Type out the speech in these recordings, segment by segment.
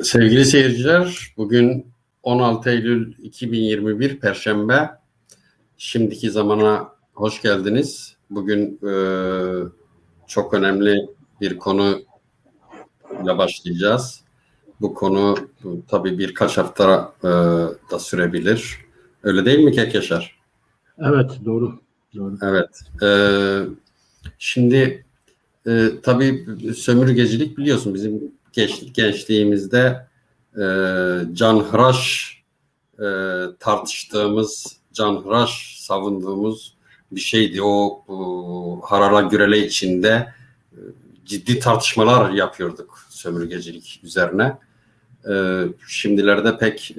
Sevgili seyirciler, bugün 16 Eylül 2021 Perşembe. Şimdiki zamana hoş geldiniz. Bugün çok önemli bir konuyla başlayacağız. Bu konu tabii birkaç hafta da sürebilir. Öyle değil mi Kekeşer? Evet, doğru. Evet. Şimdi tabii sömürgecilik biliyorsun bizim gençliğimizde canhıraş tartıştığımız, canhıraş savunduğumuz bir şeydi. O harala gürele içinde ciddi tartışmalar yapıyorduk sömürgecilik üzerine. Şimdilerde pek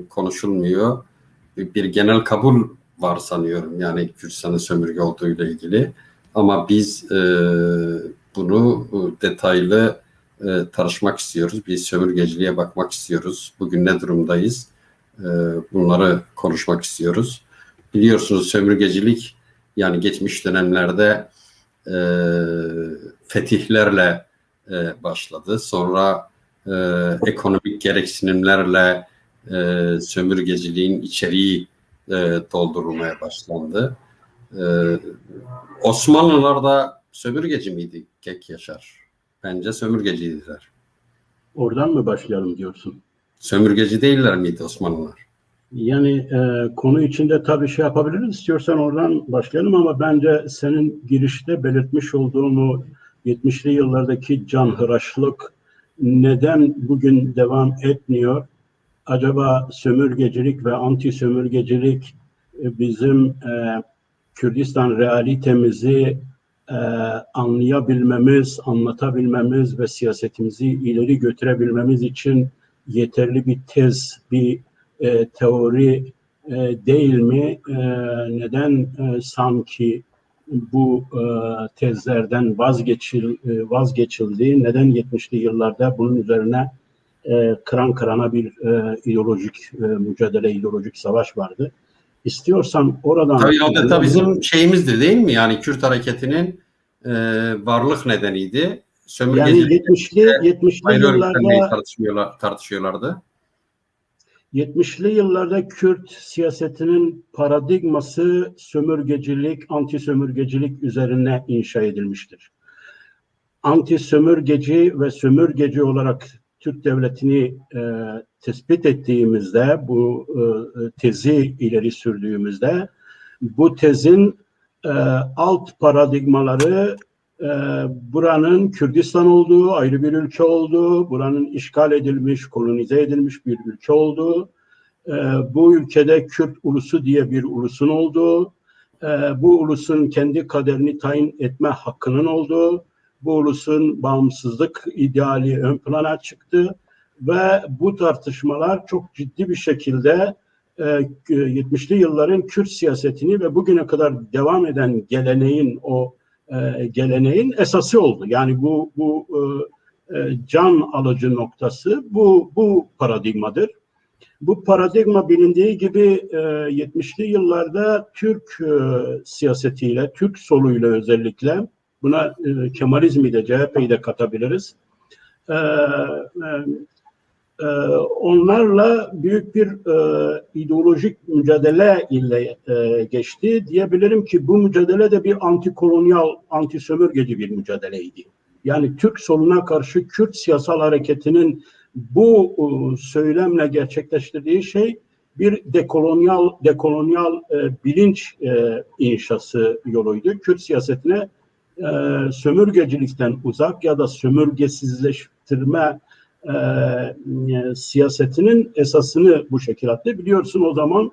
konuşulmuyor. Bir genel kabul var sanıyorum. Yani Kürdistan'ın sömürge olduğuyla ilgili. Ama biz bunu detaylı tartışmak istiyoruz. Biz sömürgeciliğe bakmak istiyoruz. Bugün ne durumdayız? Bunları konuşmak istiyoruz. Biliyorsunuz sömürgecilik yani geçmiş dönemlerde fetihlerle başladı. Sonra ekonomik gereksinimlerle sömürgeciliğin içeriği doldurulmaya başlandı. Osmanlılar da sömürgeci miydi Kekyaşar? Bence sömürgeciydiler. Oradan mı başlayalım diyorsun? Sömürgeci değiller miydi Osmanlılar? Yani konu içinde tabii şey yapabiliriz. İstiyorsan oradan başlayalım ama bence senin girişte belirtmiş olduğun 70'li yıllardaki canhıraşlık neden bugün devam etmiyor? Acaba sömürgecilik ve anti sömürgecilik bizim Kürdistan realitemizi anlayabilmemiz, anlatabilmemiz ve siyasetimizi ileri götürebilmemiz için yeterli bir tez, bir teori değil mi? Neden sanki bu tezlerden vazgeçildi? Neden 70'li yıllarda bunun üzerine kıran kırana bir ideolojik mücadele, ideolojik savaş vardı? İstiyorsan oradan... Tabii adeta bizim şeyimizdir değil mi? Yani Kürt hareketinin varlık nedeniydi. Yani 70'li yıllarda tartışıyorlardı. 70'li yıllarda Kürt siyasetinin paradigması sömürgecilik, anti sömürgecilik üzerine inşa edilmiştir. Anti sömürgeci ve sömürgeci olarak Türk devletini tespit ettiğimizde, bu tezi ileri sürdüğümüzde, bu tezin alt paradigmaları buranın Kürdistan olduğu, ayrı bir ülke olduğu, buranın işgal edilmiş, kolonize edilmiş bir ülke olduğu, bu ülkede Kürt ulusu diye bir ulusun olduğu, bu ulusun kendi kaderini tayin etme hakkının olduğu, bu ulusun bağımsızlık ideali ön plana çıktı ve bu tartışmalar çok ciddi bir şekilde 70'li yılların Kürt siyasetini ve bugüne kadar devam eden geleneğin esası oldu. Yani bu can alıcı noktası bu paradigmadır. Bu paradigma bilindiği gibi 70'li yıllarda Türk siyasetiyle, Türk soluyla özellikle buna Kemalizmi de CHP'yi de katabiliriz. Onlarla büyük bir ideolojik mücadele ile geçti. Diyebilirim ki bu mücadele de bir antikolonyal, anti-sömürgeci bir mücadeleydi. Yani Türk soluna karşı Kürt siyasal hareketinin bu söylemle gerçekleştirdiği şey bir dekolonyal bilinç inşası yoluydu. Kürt siyasetine sömürgecilikten uzak ya da sömürgesizleştirme siyasetinin esasını bu şekilde attı. Biliyorsun o zaman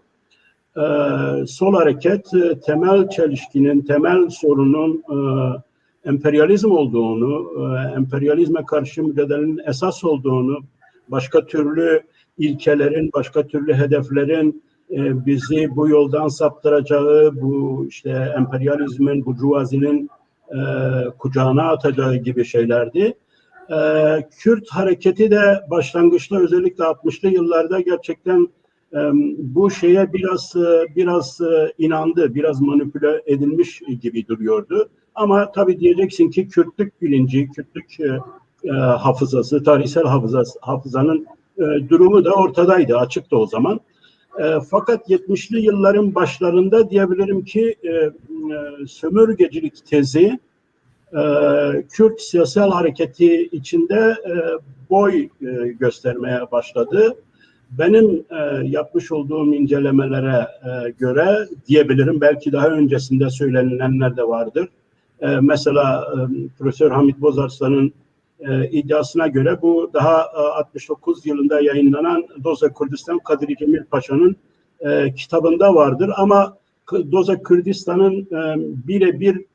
sol hareket temel çelişkinin, temel sorunun emperyalizm olduğunu, emperyalizme karşı mücadelenin esas olduğunu, başka türlü ilkelerin, başka türlü hedeflerin bizi bu yoldan saptıracağı, bu işte emperyalizmin, burjuvazinin kucağına atacağı gibi şeylerdi. Kürt hareketi de başlangıçta özellikle 60'lı yıllarda gerçekten bu şeye biraz inandı, biraz manipüle edilmiş gibi duruyordu. Ama tabii diyeceksin ki Kürtlük bilinci, Kürtlük hafızası, tarihsel hafızanın durumu da ortadaydı, açıktı o zaman. Fakat 70'li yılların başlarında diyebilirim ki sömürgecilik tezi Kürt siyasal hareketi içinde boy göstermeye başladı. Benim yapmış olduğum incelemelere göre diyebilirim, belki daha öncesinde söylenilenler de vardır. Mesela Profesör Hamit Bozarslan'ın iddiasına göre bu daha 69 yılında yayınlanan Doza Kürdistan Kadri Cemil Paşa'nın kitabında vardır. Ama Doza Kürdistan'ın birebir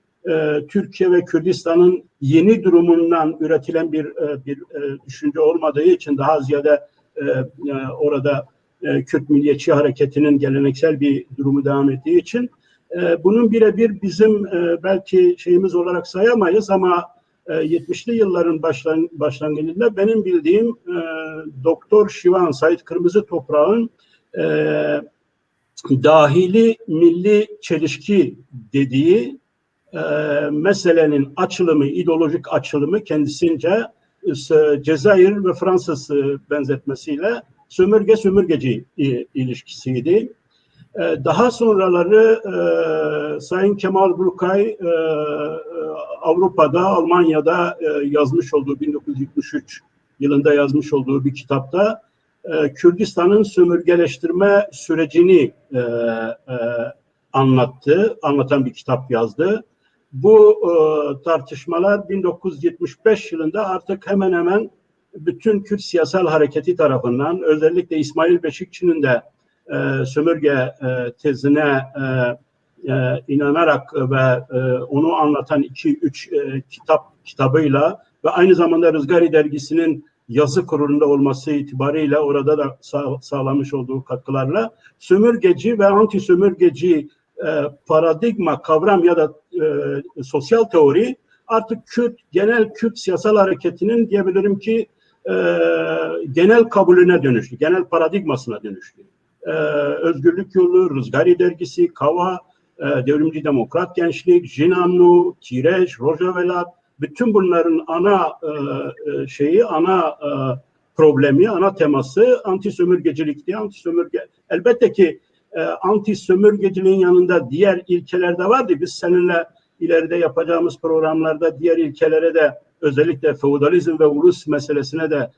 Türkiye ve Kürdistan'ın yeni durumundan üretilen bir düşünce olmadığı için, daha ziyade orada Kürt milliyetçi hareketinin geleneksel bir durumu devam ettiği için bunun birebir bizim belki şeyimiz olarak sayamayız ama 70'li yılların başlangıcında benim bildiğim Doktor Şivan Sait Kırmızı Toprak'ın dahili milli çelişki dediği meselenin açılımı, ideolojik açılımı kendisinde Cezayir ve Fransız benzetmesiyle sömürge-sömürgeci ilişkisiydi. Daha sonraları Sayın Kemal Burkay Avrupa'da, Almanya'da yazmış olduğu 1973 yılında yazmış olduğu bir kitapta Kürdistan'ın sömürgeleştirme sürecini anlatan bir kitap yazdı. Bu tartışmalar 1975 yılında artık hemen hemen bütün Kürt siyasal hareketi tarafından, özellikle İsmail Beşikçi'nin de sömürge tezine inanarak ve onu anlatan 2-3 kitabıyla ve aynı zamanda Rızgari dergisinin yazı kurulunda olması itibariyle orada da sağlamış olduğu katkılarla sömürgeci ve anti sömürgeci paradigma, kavram ya da sosyal teori artık genel Kürt siyasal hareketinin diyebilirim ki genel kabulüne dönüştü, genel paradigmasına dönüştü. Özgürlük Yolu, Rızgari dergisi, Kava, Devrimci Demokrat Gençlik, Jinanlu, Tirej, Rojavelat, bütün bunların ana problemi, ana teması anti sömürgecilikti. Elbette ki anti sömürgeciliğin yanında diğer ilkeler de vardı. Biz seninle ileride yapacağımız programlarda diğer ilkelere de, özellikle feodalizm ve ulus meselesine de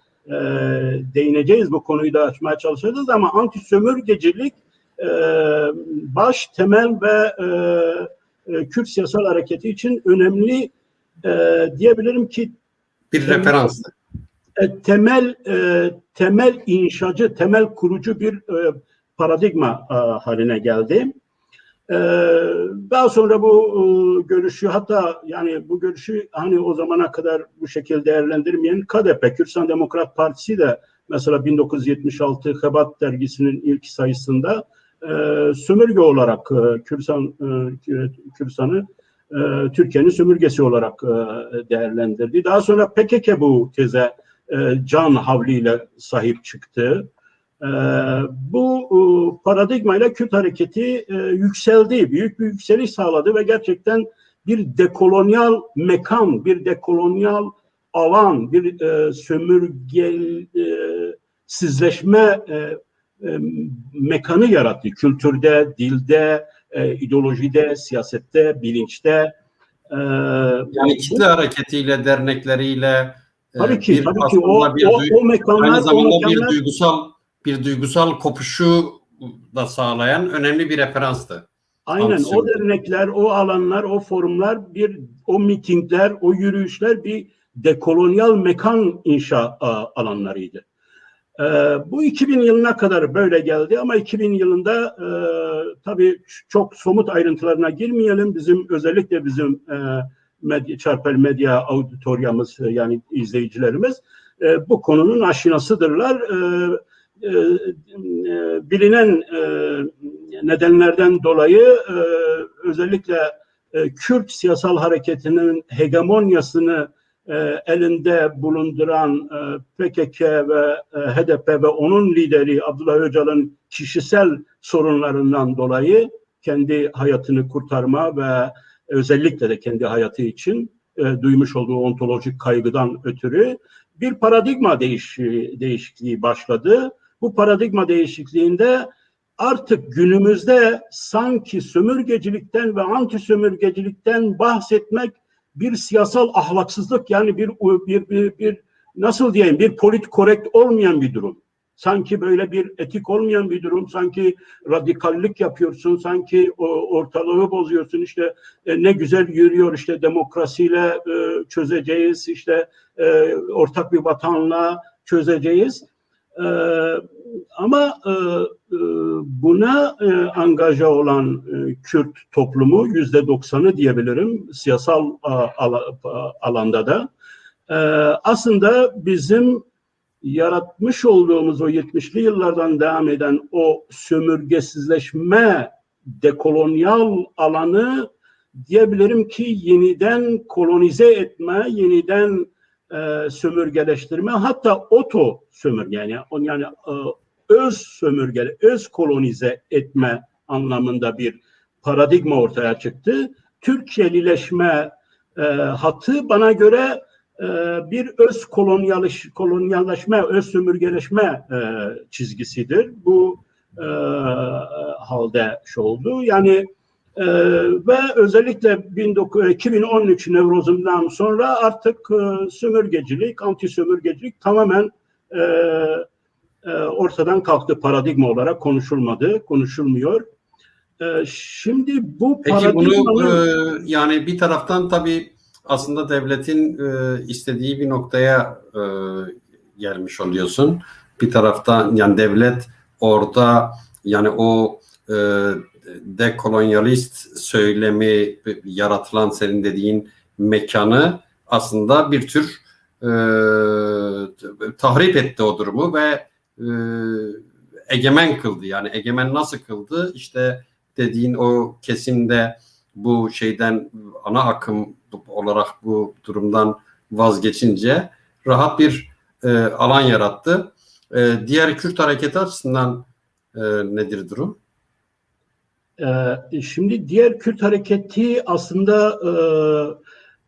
değineceğiz. Bu konuyu da açmaya çalışacağız ama anti sömürgecilik baş, temel ve Kürt siyasal hareketi için önemli diyebilirim ki bir referans. Temel inşacı, temel kurucu bir paradigma haline geldi. Daha sonra bu görüşü, hatta yani bu görüşü hani o zamana kadar bu şekilde değerlendirmeyen KDP, Kürtistan Demokrat Partisi de mesela 1976 Hebat dergisinin ilk sayısında sömürge olarak Kürtistan'ı Türkiye'nin sömürgesi olarak değerlendirdi. Daha sonra PKK bu teze can havliyle sahip çıktı. Bu paradigmayla Kürt hareketi yükseldi, büyük bir yükseliş sağladı ve gerçekten bir dekolonyal mekan, bir dekolonyal alan, bir sömürgesizleşme mekanı yarattı. Kültürde, dilde, ideolojide, siyasette, bilinçte. Yani kitle hareketiyle, dernekleriyle tabii ki o mekanlar, aynı zamanda bir duygusal kopuşu da sağlayan önemli bir referanstı. Aynen, o dernekler, o alanlar, o forumlar, o mitingler, o yürüyüşler bir dekolonyal mekan inşa alanlarıydı. Bu 2000 yılına kadar böyle geldi ama 2000 yılında tabii çok somut ayrıntılarına girmeyelim. Özellikle bizim Çarpel Medya auditoryamız, yani izleyicilerimiz bu konunun aşinasıdırlar. Bilinen nedenlerden dolayı özellikle Kürt siyasal hareketinin hegemonyasını elinde bulunduran PKK ve HDP ve onun lideri Abdullah Öcalan'ın kişisel sorunlarından dolayı kendi hayatını kurtarma ve özellikle de kendi hayatı için duymuş olduğu ontolojik kaygıdan ötürü bir paradigma değişikliği başladı. Bu paradigma değişikliğinde artık günümüzde sanki sömürgecilikten ve anti sömürgecilikten bahsetmek bir siyasal ahlaksızlık, yani bir nasıl diyeyim, bir politik korrekt olmayan bir durum. Sanki böyle bir etik olmayan bir durum, sanki radikallik yapıyorsun, sanki ortalığı bozuyorsun, işte ne güzel yürüyor, işte demokrasiyle çözeceğiz, işte ortak bir vatanla çözeceğiz. Ama buna angaja olan Kürt toplumu %90'ı diyebilirim siyasal alanda da. Aslında bizim yaratmış olduğumuz o 70'li yıllardan devam eden o sömürgesizleşme, dekolonyal alanı diyebilirim ki yeniden kolonize etme, yeniden sömürgeleştirme, hatta oto sömürge, yani öz sömürge, öz kolonize etme anlamında bir paradigma ortaya çıktı. Türkçelileşme hattı bana göre bir öz kolonyalleşme, öz sömürgeleşme çizgisidir. Bu halde oldu. Yani ve özellikle 2013 Nevroz'undan sonra artık sömürgecilik, anti sömürgecilik tamamen ortadan kalktı, paradigma olarak konuşulmuyor. Şimdi bu Peki bunu paradigmanın... yani bir taraftan tabii aslında devletin istediği bir noktaya gelmiş oluyorsun. Bir taraftan yani devlet orada yani o dekolonyalist söylemi yaratılan senin dediğin mekanı aslında bir tür tahrip etti o durumu ve egemen kıldı. Yani egemen nasıl kıldı? İşte dediğin o kesimde bu şeyden ana akım olarak bu durumdan vazgeçince rahat bir alan yarattı. Diğer Kürt hareketi açısından nedir durum? Şimdi diğer Kürt hareketi aslında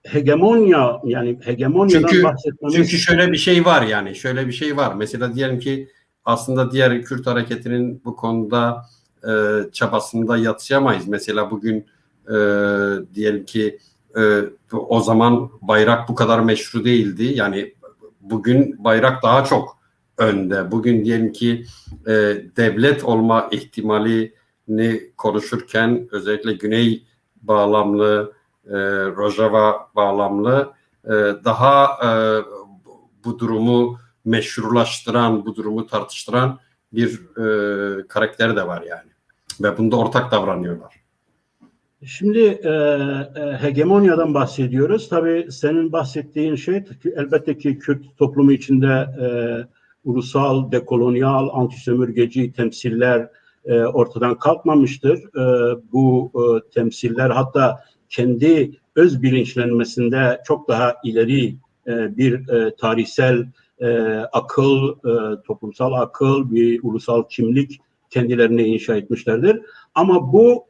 hegemonya, yani hegemonyadan bahsetmemiz... Çünkü şöyle bir şey var, yani şöyle bir şey var. Mesela diyelim ki aslında diğer Kürt hareketinin bu konuda çabasını da yadsıyamayız. Mesela bugün diyelim ki o zaman bayrak bu kadar meşru değildi. Yani bugün bayrak daha çok önde. Bugün diyelim ki devlet olma ihtimalini konuşurken özellikle Güney bağlamlı, Rojava bağlamlı daha bu durumu meşrulaştıran, bu durumu tartıştıran bir karakter de var yani. Ve bunda ortak davranıyorlar. Şimdi hegemonyadan bahsediyoruz. Tabii senin bahsettiğin şey elbette ki Kürt toplumu içinde ulusal, dekolonyal, antisömürgeci temsiller ortadan kalkmamıştır. Bu temsiller hatta kendi öz bilinçlenmesinde çok daha ileri bir tarihsel akıl, toplumsal akıl, bir ulusal kimlik kendilerine inşa etmişlerdir. Ama bu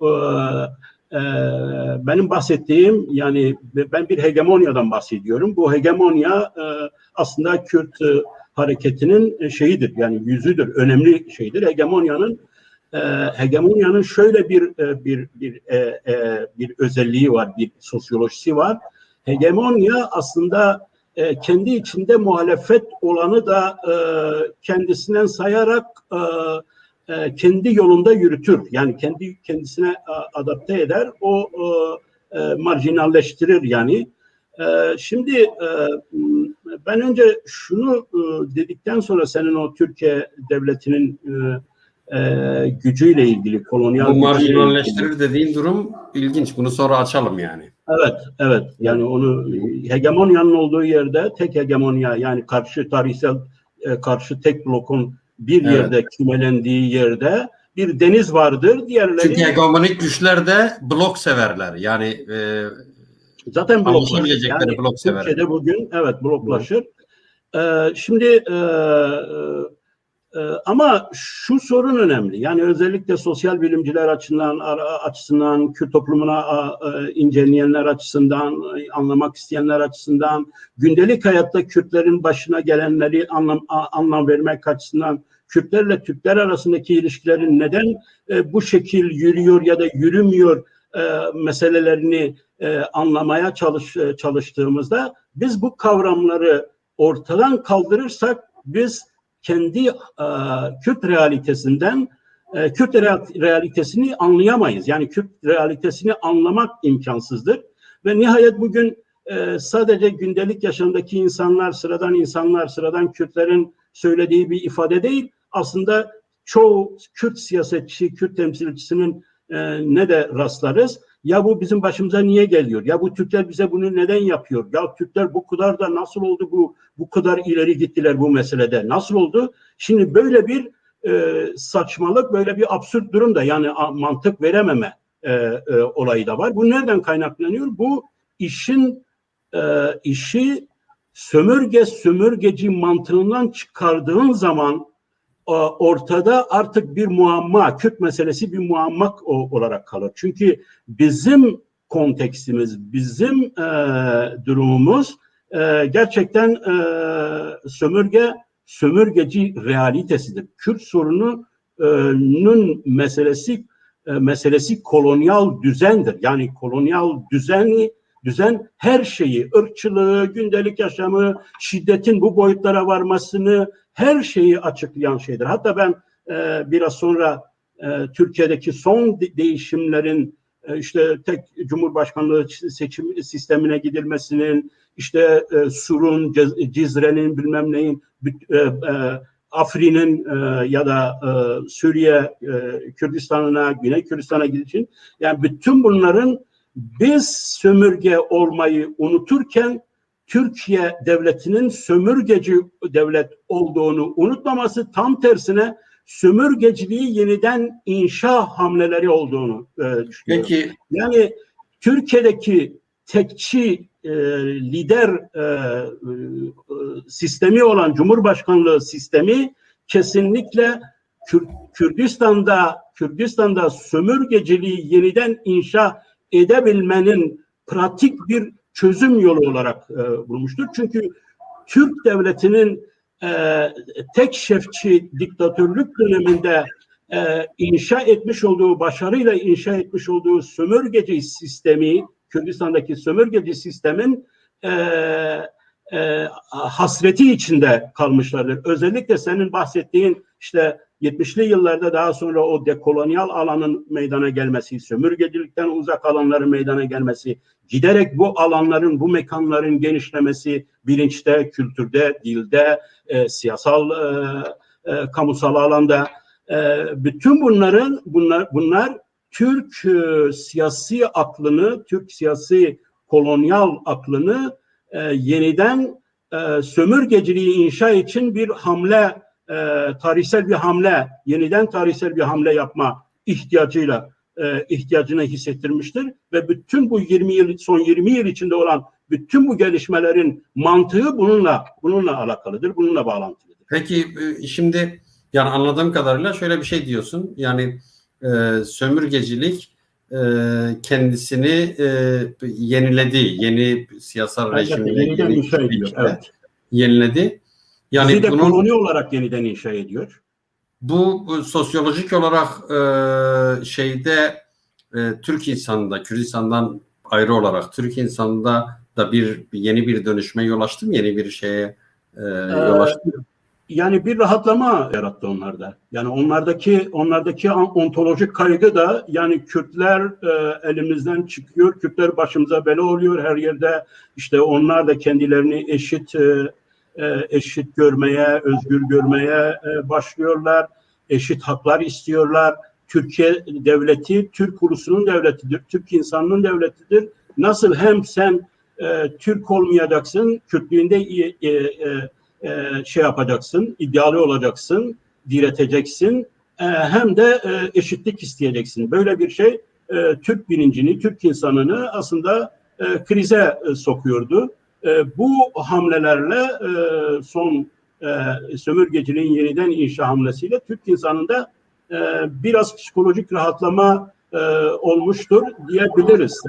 benim bahsettiğim, yani ben bir hegemonyadan bahsediyorum. Bu hegemonya aslında Kürt hareketinin şeyidir, yani yüzüdür, önemli şeydir. Hegemonyanın şöyle bir özelliği var, bir sosyolojisi var. Hegemonya aslında kendi içinde muhalefet olanı da kendisinden sayarak kendi yolunda yürütür. Yani kendisine adapte eder. O marjinalleştirir yani. Şimdi ben önce şunu dedikten sonra senin o Türkiye devletinin gücüyle ilgili, kolonyal bu marjinalleştirir dediğin durum ilginç. Bunu sonra açalım yani. Evet. Yani onu hegemonyanın olduğu yerde tek hegemonya, yani karşı tek blokun bir yerde kümelendiği yerde bir deniz vardır. Diğerleri... Çünkü hegemonik güçler de blok severler. Yani zaten bloklaşır. Yani blok severler. Türkiye'de bugün bloklaşır. Şimdi Ama şu sorun önemli. Yani özellikle sosyal bilimciler açısından, Kürt toplumuna inceleyenler açısından, anlamak isteyenler açısından, gündelik hayatta Kürtlerin başına gelenleri anlam vermek açısından, Kürtlerle Türkler arasındaki ilişkilerin neden bu şekil yürüyor ya da yürümüyor meselelerini anlamaya çalıştığımızda biz bu kavramları ortadan kaldırırsak biz kendi Kürt realitesinden Kürt realitesini anlayamayız. Yani Kürt realitesini anlamak imkansızdır. Ve nihayet bugün sadece gündelik yaşamdaki insanlar, sıradan Kürtlerin söylediği bir ifade değil. Aslında çoğu Kürt siyasetçi, Kürt temsilcisinin ne de rastlarız. Ya bu bizim başımıza niye geliyor? Ya bu Türkler bize bunu neden yapıyor? Ya Türkler bu kadar da nasıl oldu bu kadar ileri gittiler bu meselede? Nasıl oldu? Şimdi böyle bir saçmalık, böyle bir absürt durum da yani mantık verememe olayı da var. Bu nereden kaynaklanıyor? Bu işi sömürgeci mantığından çıkardığın zaman ortada artık bir muamma, Kürt meselesi bir muamma olarak kalır. Çünkü bizim kontekstimiz, bizim durumumuz gerçekten sömürgeci realitesidir. Kürt sorununun meselesi kolonyal düzendir. Yani kolonyal düzen her şeyi, ırkçılığı, gündelik yaşamı, şiddetin bu boyutlara varmasını, her şeyi açıklayan şeydir. Hatta ben biraz sonra Türkiye'deki son değişimlerin işte tek cumhurbaşkanlığı seçim sistemine gidilmesinin, işte Sur'un, Cizre'nin bilmem neyin, Afrin'in ya da Suriye, Kürdistan'ına, Güney Kürdistan'a gidişin, yani bütün bunların biz sömürge olmayı unuturken Türkiye devletinin sömürgeci devlet olduğunu unutmaması, tam tersine sömürgeciliği yeniden inşa hamleleri olduğunu düşünüyorum. Peki. Yani Türkiye'deki tekçi lider sistemi olan Cumhurbaşkanlığı sistemi kesinlikle Kürdistan'da sömürgeciliği yeniden inşa edebilmenin pratik bir çözüm yolu olarak bulmuştur. Çünkü Türk devletinin tek şefçi diktatörlük döneminde başarıyla inşa etmiş olduğu sömürgeci sistemi, Kürdistan'daki sömürgeci sistemin hasreti içinde kalmışlardır. Özellikle senin bahsettiğin işte 70'li yıllarda daha sonra o dekolonyal alanın meydana gelmesi, sömürgecilikten uzak alanların meydana gelmesi, giderek bu alanların, bu mekanların genişlemesi, bilinçte, kültürde, dilde, siyasal, kamusal alanda, bütün bunlar Türk siyasi aklını, Türk siyasi kolonyal aklını yeniden sömürgeciliği inşa için bir hamle, yeniden tarihsel bir hamle yapma ihtiyacını hissettirmiştir ve bütün bu son 20 yıl içinde olan bütün bu gelişmelerin mantığı bununla alakalıdır, bununla bağlantılıdır. Peki şimdi yani anladığım kadarıyla şöyle bir şey diyorsun. Yani sömürgecilik kendisini yeniledi. Yeni siyasal rejimle yeniden inşa ediyor. Evet. Yeniledi. Yani bizi de koloni olarak yeniden inşa ediyor. Bu sosyolojik olarak Türk insanında, Kürdistan'dan ayrı olarak Türk insanında da yeni bir dönüşme yol açtı mı? Yeni bir şeye yol açtı mı? Yani bir rahatlama yarattı onlarda. Yani onlardaki ontolojik kaygı da yani Kürtler elimizden çıkıyor, Kürtler başımıza bela oluyor her yerde. İşte onlar da kendilerini eşit görmeye, özgür görmeye başlıyorlar. Eşit haklar istiyorlar. Türkiye devleti, Türk ulusunun devletidir, Türk insanının devletidir. Nasıl hem sen Türk olmayacaksın, Kürtlüğünde yapacaksın, iddialı olacaksın, direteceksin, hem de eşitlik isteyeceksin. Böyle bir şey Türk bilincini, Türk insanını aslında krize sokuyordu. Bu hamlelerle son sömürgeciliğin yeniden inşa hamlesiyle Türk insanında biraz psikolojik rahatlama olmuştur diyebiliriz.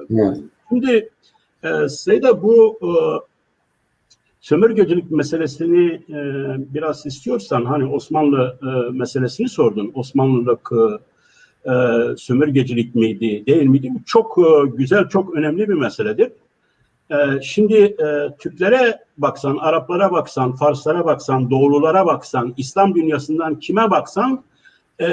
Evet. Şimdi Seyda, bu sömürgecilik meselesini biraz istiyorsan, hani Osmanlı meselesini sordun. Osmanlılık sömürgecilik miydi, değil miydi? Bu çok güzel, çok önemli bir meseledir. Şimdi Türklere baksan, Araplara baksan, Farslara baksan, Doğululara baksan, İslam dünyasından kime baksan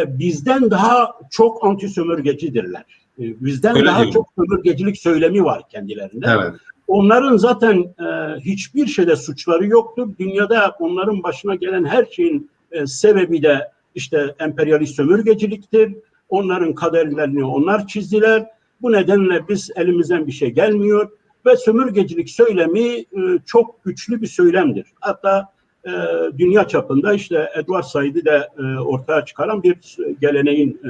bizden daha çok anti sömürgecidirler. Bizden Öyle daha diyorum. çok sömürgecilik söylemi var kendilerinde. Evet. Onların zaten hiçbir şeyde suçları yoktur. Dünyada onların başına gelen her şeyin sebebi de işte emperyalist sömürgeciliktir. Onların kaderlerini onlar çizdiler. Bu nedenle biz elimizden bir şey gelmiyor. Ve sömürgecilik söylemi çok güçlü bir söylemdir. Hatta dünya çapında işte Edward Said'i de ortaya çıkaran bir geleneğin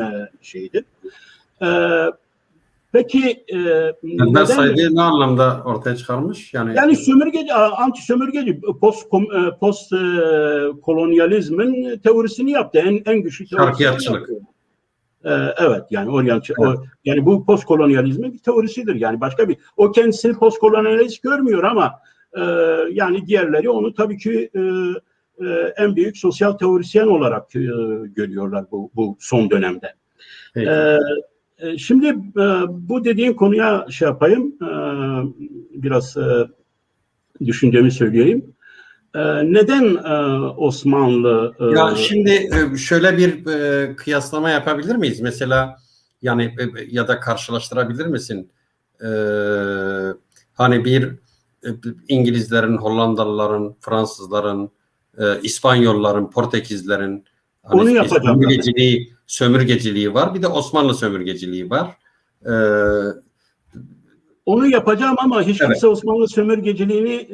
şeyidir. Peki Ben neden? saydığı ne anlamda ortaya çıkarmış? Yani sömürgeci, anti sömürgeci, post kolonyalizmin teorisini yaptı. En güçlü teorisini şarkiyatçılık. yaptı. Evet, yani oryançı, Evet. yani bu postkolonyalizmin bir teorisidir. Yani başka bir, o kendisini postkolonyalist görmüyor ama yani diğerleri onu tabii ki en büyük sosyal teorisyen olarak görüyorlar bu son dönemde. Peki. Şimdi bu dediğin konuya şey yapayım, biraz düşüncemi söyleyeyim. Neden Osmanlı? Ya şimdi şöyle bir kıyaslama yapabilir miyiz? Mesela yani ya da karşılaştırabilir misin? E, Hani bir İngilizlerin, Hollandalıların, Fransızların, İspanyolların, Portekizlerin hani Onu yapacağım zaten. sömürgeciliği var. Bir de Osmanlı sömürgeciliği var. E, Onu yapacağım ama hiç evet. kimse Osmanlı sömürgeciliğini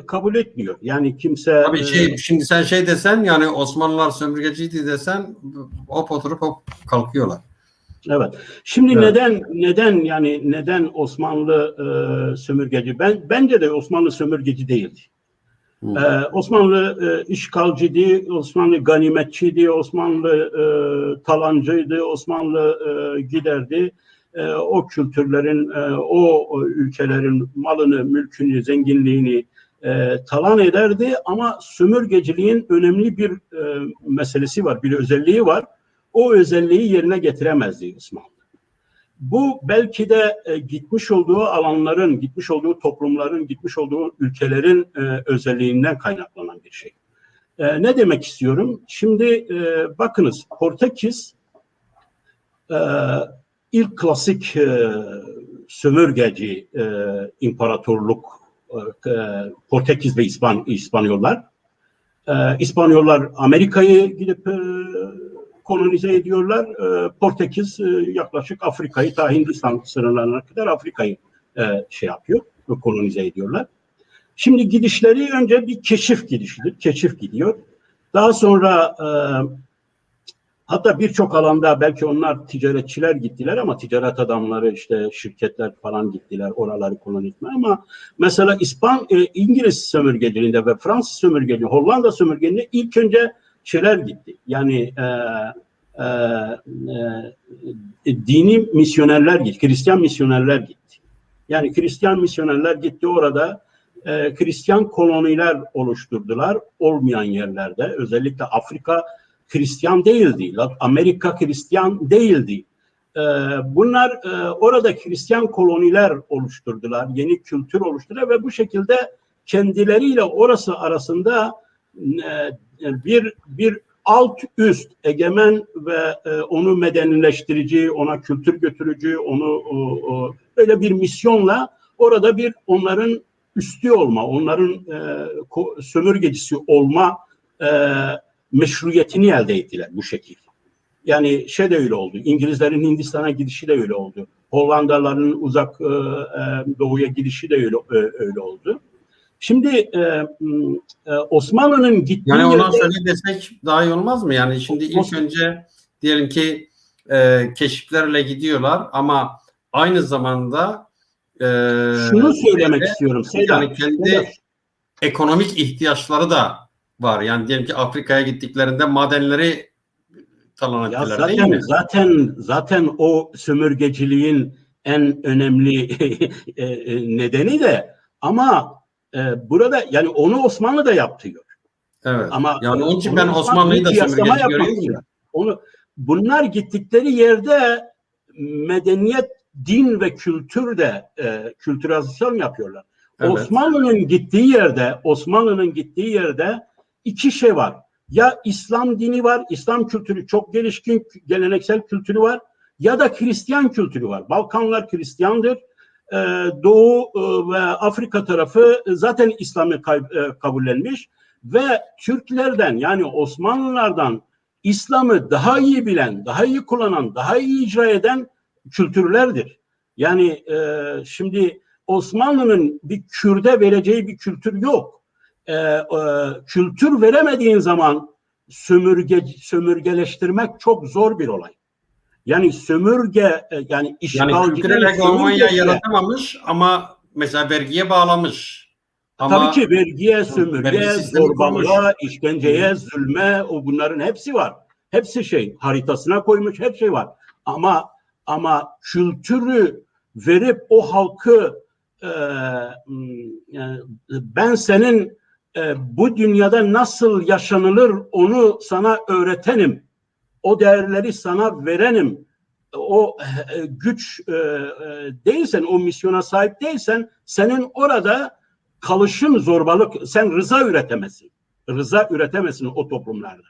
kabul etmiyor. Yani kimse Tabii şimdi sen şey desen yani Osmanlılar sömürgeciydi desen hop oturup hop kalkıyorlar. evet. Şimdi Evet. neden Osmanlı sömürgeci? Bence de Osmanlı sömürgeci değildi. Osmanlı işgalciydi, Osmanlı ganimetçiydi, Osmanlı talancıydı, Osmanlı giderdi. O kültürlerin, o ülkelerin malını, mülkünü, zenginliğini talan ederdi. Ama sömürgeciliğin önemli bir meselesi var, bir özelliği var. O özelliği yerine getiremezdi Osmanlı. Bu belki de gitmiş olduğu alanların, gitmiş olduğu toplumların, gitmiş olduğu ülkelerin özelliğinden kaynaklanan bir şey. Ne demek istiyorum? Şimdi bakınız, Portekiz ilk klasik sömürgeci imparatorluk, Portekiz ve İspanyollar. İspanyollar Amerika'yı gidip kolonize ediyorlar. Portekiz yaklaşık Afrika'yı, ta Hindistan sınırlarına kadar Afrika'yı şey yapıyor, kolonize ediyorlar. Şimdi gidişleri önce bir keşif gidişidir. Keşif gidiyor. Daha sonra hatta birçok alanda belki onlar ticaretçiler gittiler ama ticaret adamları işte şirketler falan gittiler oraları koloni etmeye ama mesela İngiliz sömürgeciliğinde ve Fransız sömürgeciliğinde, Hollanda sömürgeciliğinde ilk önce şeyler gitti. Yani dini misyonerler gitti, Hristiyan misyonerler gitti. Yani Hristiyan misyonerler gitti orada Hristiyan koloniler oluşturdular olmayan yerlerde. Özellikle Afrika Hristiyan değildi. Amerika Hristiyan değildi. Bunlar orada Hristiyan koloniler oluşturdular. Yeni kültür oluşturdular ve bu şekilde kendileriyle orası arasında bir alt üst egemen ve onu medenileştirici, ona kültür götürücü, onu böyle bir misyonla orada bir onların üstü olma, onların sömürgecisi olma meşruiyetini elde ettiler bu şekilde. Yani şey de öyle oldu. İngilizlerin Hindistan'a gidişi de öyle oldu. Hollandalıların uzak doğuya gidişi de öyle oldu. Şimdi Osmanlı'nın gittiği Yani ona yerde şöyle desek daha iyi olmaz mı? Yani şimdi ilk önce diyelim ki keşiflerle gidiyorlar ama aynı zamanda şunu söylemek istiyorum Sedat. yani kendi ekonomik ihtiyaçları da var. Yani diyelim ki Afrika'ya gittiklerinde madenleri talan Ya ettiler değil mi? zaten o sömürgeciliğin en önemli nedeni de, ama burada yani onu Osmanlı da yaptıyor. Evet. Ama Yani onun için onu ben Osmanlı'yı bir da kıyaslama sömürgeci yapmak görüyorum ya. istiyorum. Bunlar gittikleri yerde medeniyet, din ve kültür de kültüralizasyon yapıyorlar. Evet. Osmanlı'nın gittiği yerde iki şey var. Ya İslam dini var, İslam kültürü çok gelişkin, geleneksel kültürü var, ya da Hristiyan kültürü var. Balkanlar Hristiyandır. Doğu ve Afrika tarafı zaten İslam'ı kabullenmiş ve Türklerden, yani Osmanlılardan İslam'ı daha iyi bilen, daha iyi kullanan, daha iyi icra eden kültürlerdir. Yani şimdi Osmanlı'nın bir Kürt'e vereceği bir kültür yok. Kültür veremediğin zaman sömürgeleştirmek çok zor bir olay. Yani yani Yani kültürel işgalciden hegemonya sömürgeciye, yaratamamış ama mesela vergiye bağlamış. tabii Ama ki vergiye, vergi sömürüye, sistemi kurmuş. zorbalığa, Hı hı. işkenceye, zulme, bunların hepsi var. Hepsi haritasına koymuş, her şey var. Ama kültürü verip o halkı ben senin bu dünyada nasıl yaşanılır onu sana öğretenim. O değerleri sana verenim. O güç değilsen, o misyona sahip değilsen, senin orada kalışın zorbalık, sen rıza üretemezsin. Rıza üretemezsin o toplumlarda.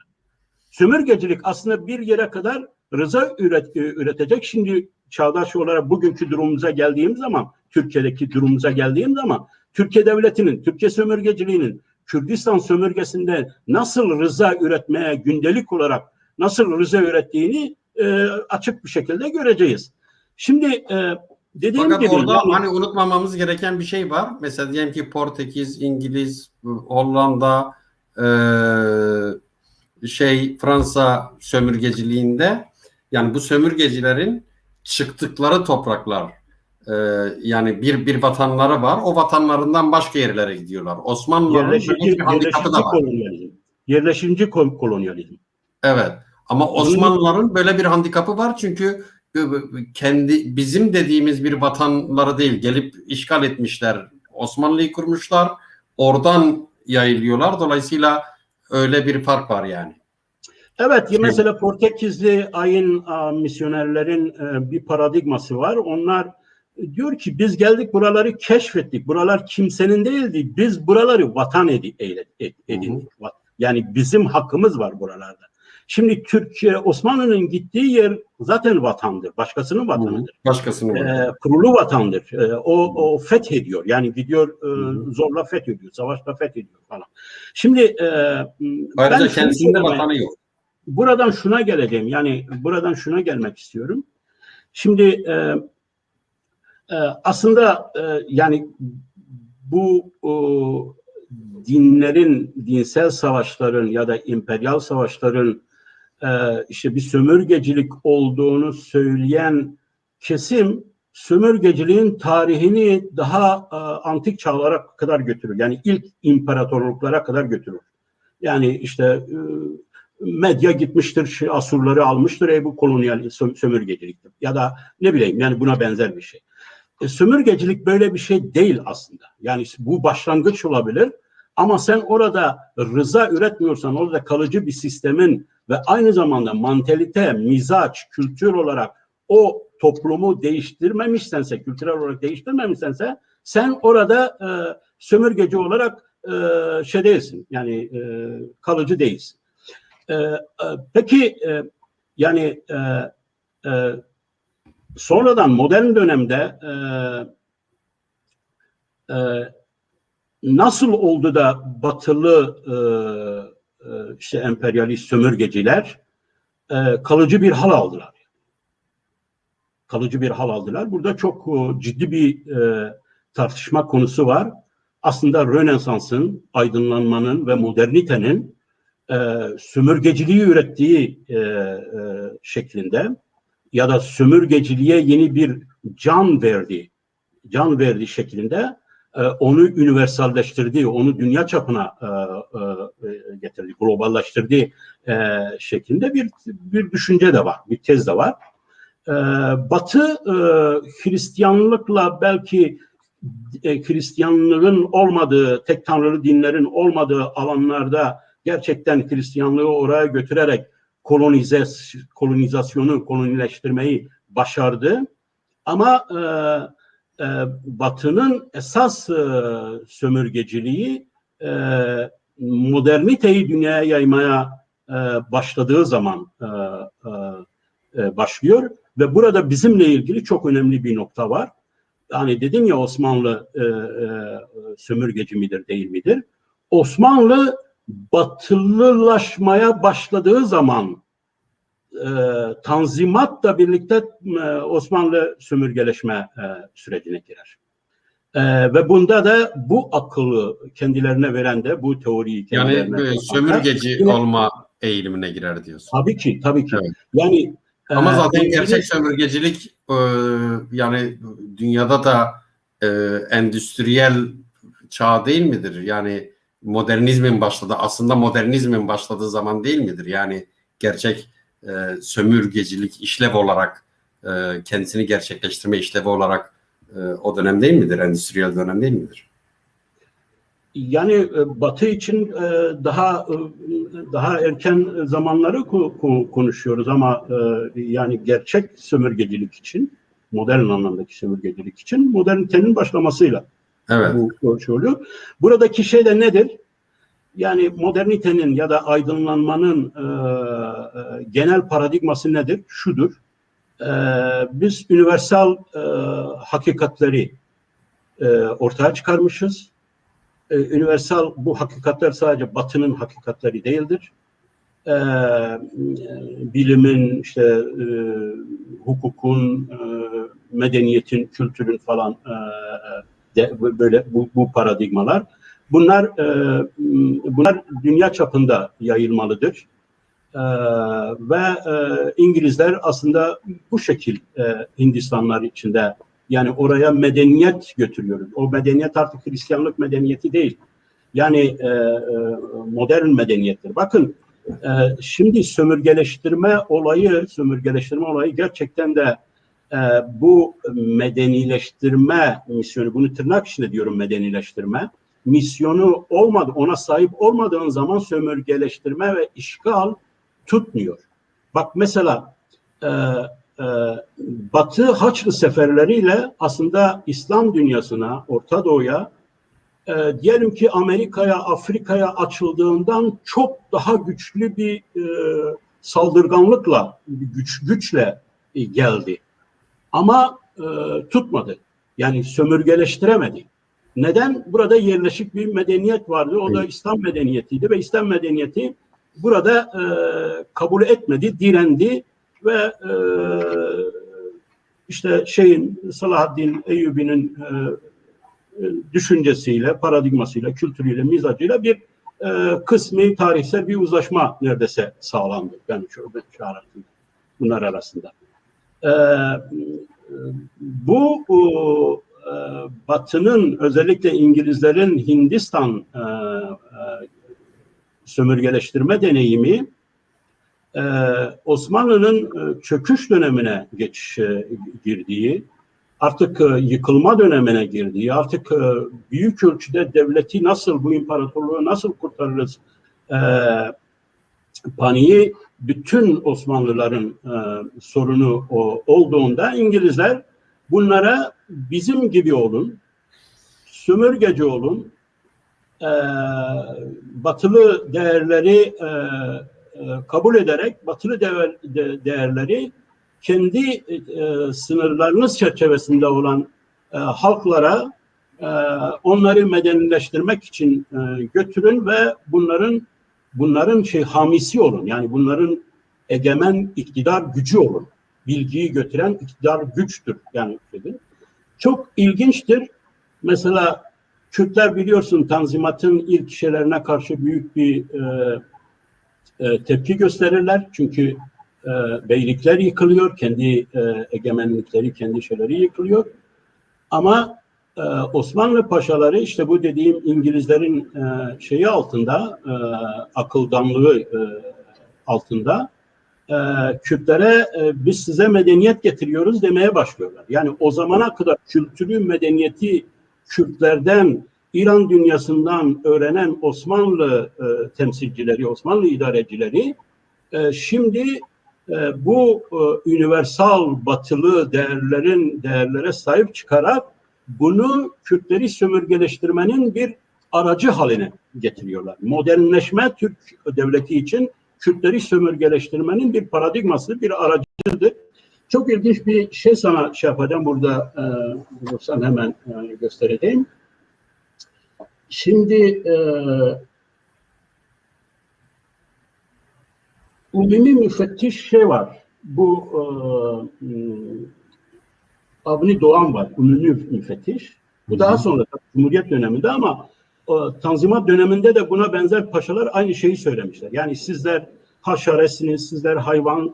Sömürgecilik aslında bir yere kadar rıza üretecek. Şimdi çağdaş olarak bugünkü durumumuza geldiğim zaman, Türkiye'deki durumumuza geldiğim zaman, Türkiye Devleti'nin, Türkiye sömürgeciliğinin Kürdistan sömürgesinde nasıl rıza üretmeye gündelik olarak nasıl rıza ürettiğini açık bir şekilde göreceğiz. Şimdi dediğim Fakat gibi orada yani hani unutmamamız gereken bir şey var. Mesela diyelim ki Portekiz, İngiliz, Hollanda, Fransa sömürgeciliğinde, yani bu sömürgecilerin çıktıkları topraklar, yani bir vatanları var. O vatanlarından başka yerlere gidiyorlar. Osmanlıların böyle bir handikapı da yerleşimci var. kolonyalizm. Yerleşimci kolonyalizm. Evet. Ama Bunun Osmanlıların böyle bir handikapı var çünkü kendi bizim dediğimiz bir vatanları değil, gelip işgal etmişler. Osmanlı'yı kurmuşlar. Oradan yayılıyorlar. Dolayısıyla öyle bir fark var yani. Evet, mesela Portekizli ayın misyonerlerin bir paradigması var. Onlar diyor ki biz geldik, buraları keşfettik. Buralar kimsenin değildi. Biz buraları vatan Hı hı. edindik. Yani bizim hakkımız var buralarda. Şimdi Türkiye, Osmanlı'nın gittiği yer zaten vatandır. Başkasının Hı hı. vatanıdır. Başkasının vatanı. Kurulu vatandır. Hı hı. O fethediyor. Yani gidiyor Hı hı. zorla fethediyor. Savaşla fethediyor falan. Şimdi ben Ayrıca şunu kendisinde söylemeye vatanı yok. buradan şuna geleceğim. Yani buradan şuna gelmek istiyorum. Şimdi aslında yani bu dinsel savaşların ya da emperyal savaşların işte bir sömürgecilik olduğunu söyleyen kesim sömürgeciliğin tarihini daha antik çağlara kadar götürür. Yani ilk imparatorluklara kadar götürür. Yani işte medya gitmiştir, Asurları almıştır, bu kolonyal sömürgeciliktir. Ya da ne bileyim, yani buna benzer bir şey. Sömürgecilik böyle bir şey değil aslında. Yani bu başlangıç olabilir ama sen orada rıza üretmiyorsan, orada kalıcı bir sistemin ve aynı zamanda mantalite, mizaç, kültür olarak o toplumu değiştirmemişsense, kültürel olarak değiştirmemişsense, sen orada sömürgeci olarak değilsin. Yani kalıcı değilsin. Peki yani sonradan modern dönemde nasıl oldu da batılı işte emperyalist sömürgeciler kalıcı bir hal aldılar? Kalıcı bir hal aldılar. Burada çok ciddi bir tartışma konusu var. Aslında Rönesans'ın, aydınlanmanın ve modernitenin sömürgeciliği ürettiği şeklinde ya da sömürgeciliğe yeni bir can verdiği şeklinde onu universalleştirdiği, onu dünya çapına getirdiği, globalleştirdiği şeklinde bir düşünce de var, bir tez de var. Batı Hristiyanlıkla belki Hristiyanlığın olmadığı, tek tanrılı dinlerin olmadığı alanlarda gerçekten Hristiyanlığı oraya götürerek kolonizasyonu, kolonileştirmeyi başardı. Ama Batı'nın esas sömürgeciliği moderniteyi dünyaya yaymaya başladığı zaman başlıyor ve burada bizimle ilgili çok önemli bir nokta var. Hani dedim ya, Osmanlı sömürgeci midir değil midir? Osmanlı batılılaşmaya başladığı zaman Tanzimat'la birlikte Osmanlı sömürgeleşme sürecine girer. Ve bunda da bu akıllı kendilerine veren de bu teoriyi kendilerine veren sömürgeci olma eğilimine girer diyorsun. Tabii ki, tabii ki. Evet. Yani ama zaten gerçek sömürgecilik yani dünyada da endüstriyel çağ değil midir? Yani modernizmin başladığı, aslında modernizmin başladığı zaman değil midir? Yani gerçek sömürgecilik işlev olarak kendisini gerçekleştirme işlevi olarak o dönem değil midir? Endüstriyel dönem değil midir? Yani Batı için daha erken zamanları konuşuyoruz ama yani gerçek sömürgecilik için, modern anlamdaki sömürgecilik için modernitenin başlamasıyla bu şey oluyor. Buradaki şey de nedir? Yani modernitenin ya da aydınlanmanın genel paradigması nedir? Şudur. Biz universal hakikatleri ortaya çıkarmışız. Universal bu hakikatler sadece Batı'nın hakikatleri değildir. Bilimin, işte hukukun, medeniyetin, kültürün falan böyle bu paradigmalar. Bunlar dünya çapında yayılmalıdır. Ve İngilizler aslında bu şekil Hindistanlar içinde, yani oraya medeniyet götürüyoruz. O medeniyet artık Hristiyanlık medeniyeti değil. Yani modern medeniyettir. Bakın şimdi sömürgeleştirme olayı gerçekten de bu medenileştirme misyonu, bunu tırnak içinde diyorum, medenileştirme misyonu olmadı, ona sahip olmadığın zaman sömürgeleştirme ve işgal tutmuyor. Bak mesela Batı Haçlı seferleriyle aslında İslam dünyasına, Orta Doğu'ya, diyelim ki Amerika'ya, Afrika'ya açıldığından çok daha güçlü bir saldırganlıkla, güçle geldi. Ama tutmadı. Yani sömürgeleştiremedi. Neden? Burada yerleşik bir medeniyet vardı. O da İslam medeniyetiydi ve İslam medeniyeti burada kabul etmedi, direndi ve işte Salahaddin Eyyubi'nin düşüncesiyle, paradigmasıyla, kültürüyle, mizacıyla bir kısmi tarihsel bir uzlaşma neredeyse sağlandı. Yani bunlar arasında. Bu Batı'nın, özellikle İngilizlerin Hindistan sömürgeleştirme deneyimi Osmanlı'nın çöküş dönemine girdiği, artık yıkılma dönemine girdiği, artık büyük ölçüde devleti nasıl, bu imparatorluğu nasıl kurtarırız paniği bütün Osmanlıların sorunu olduğunda İngilizler bunlara bizim gibi olun, sömürgeci olun, batılı değerleri kabul ederek batılı değerleri kendi sınırlarınız çerçevesinde olan halklara onları medenileştirmek için götürün ve bunların hamisi olun. Yani bunların egemen iktidar gücü olun. Bilgiyi götüren iktidar güçtür. Yani çok ilginçtir. Mesela Kürtler biliyorsun Tanzimat'ın ilk şeylerine karşı büyük bir tepki gösterirler. Çünkü beylikler yıkılıyor, kendi egemenlikleri, kendi şeyleri yıkılıyor. Ama Osmanlı paşaları işte bu dediğim İngilizlerin şeyi altında, akıldanlığı altında Kürtlere biz size medeniyet getiriyoruz demeye başlıyorlar. Yani o zamana kadar kültürü, medeniyeti Kürtlerden, İran dünyasından öğrenen Osmanlı temsilcileri, Osmanlı idarecileri şimdi bu universal batılı değerlere sahip çıkarak bunu Kürtleri sömürgeleştirmenin bir aracı haline getiriyorlar. Modernleşme Türk devleti için Kürtleri sömürgeleştirmenin bir paradigması, bir aracıdır. Çok ilginç bir şey sana şey yapacağım burada, bulursan hemen göstereyim. Şimdi umumi müfettiş şey var. Bu Avni Doğan var, umumi müfettiş. Bu daha sonra Cumhuriyet döneminde ama Tanzimat döneminde de buna benzer paşalar aynı şeyi söylemişler. Yani sizler haşeresiniz, sizler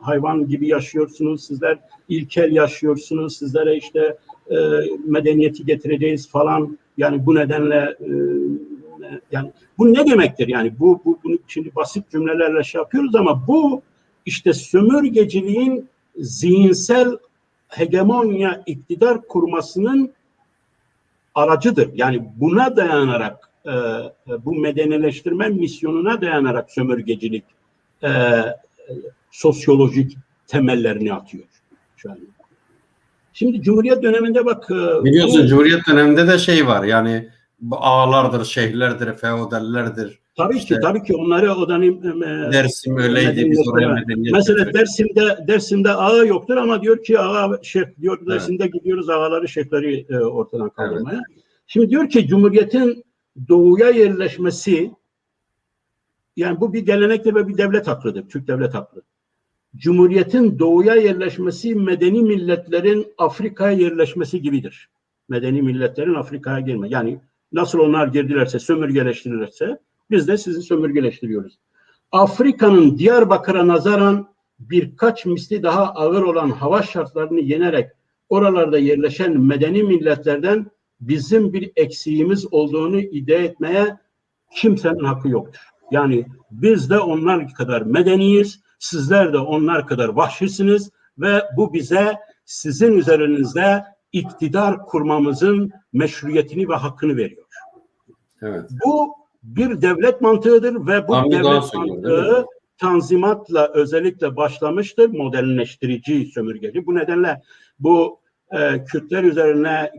hayvan gibi yaşıyorsunuz, sizler ilkel yaşıyorsunuz, sizlere işte medeniyeti getireceğiz falan. Yani bu nedenle yani bu ne demektir yani bunu şimdi basit cümlelerle şey yapıyoruz ama bu işte sömürgeciliğin zihinsel hegemonya iktidar kurmasının aracıdır. Yani buna dayanarak bu medenileştirme misyonuna dayanarak sömürgecilik sosyolojik temellerini atıyor şu an. Şimdi Cumhuriyet döneminde bak biliyorsun Cumhuriyet döneminde de şey var yani ağalardır, şeyhlerdir, feodallerdir. Tabii işte, ki tabii ki onları o dönem Dersim öyleydi biz oraya medeniyet mesela getirdik. Dersim'de ağa yoktur ama diyor ki ağa şeyh diyor, Evet. Dersim'de gidiyoruz ağaları şeyhleri ortadan kaldırmaya. Evet. Şimdi diyor ki Cumhuriyet'in doğuya yerleşmesi yani bu bir gelenektir ve bir devlet hakkıdır. Türk devlet hakkı. Cumhuriyet'in doğuya yerleşmesi medeni milletlerin Afrika'ya yerleşmesi gibidir. Medeni milletlerin Afrika'ya girme. Yani nasıl onlar girdilerse, sömürgeleştirirlerse biz de sizi sömürgeleştiriyoruz. Afrika'nın Diyarbakır'a nazaran birkaç misli daha ağır olan hava şartlarını yenerek oralarda yerleşen medeni milletlerden bizim bir eksiğimiz olduğunu iddia etmeye kimsenin hakkı yoktur. Yani biz de onlar kadar medeniyiz, sizler de onlar kadar vahşisiniz ve bu bize sizin üzerinizde iktidar kurmamızın meşruiyetini ve hakkını veriyor. Evet. Bu bir devlet mantığıdır ve bu Avni devlet Doğan söylüyor, mantığı Tanzimat'la özellikle başlamıştır. Modernleştirici sömürgeci. Bu nedenle bu Kürtler üzerine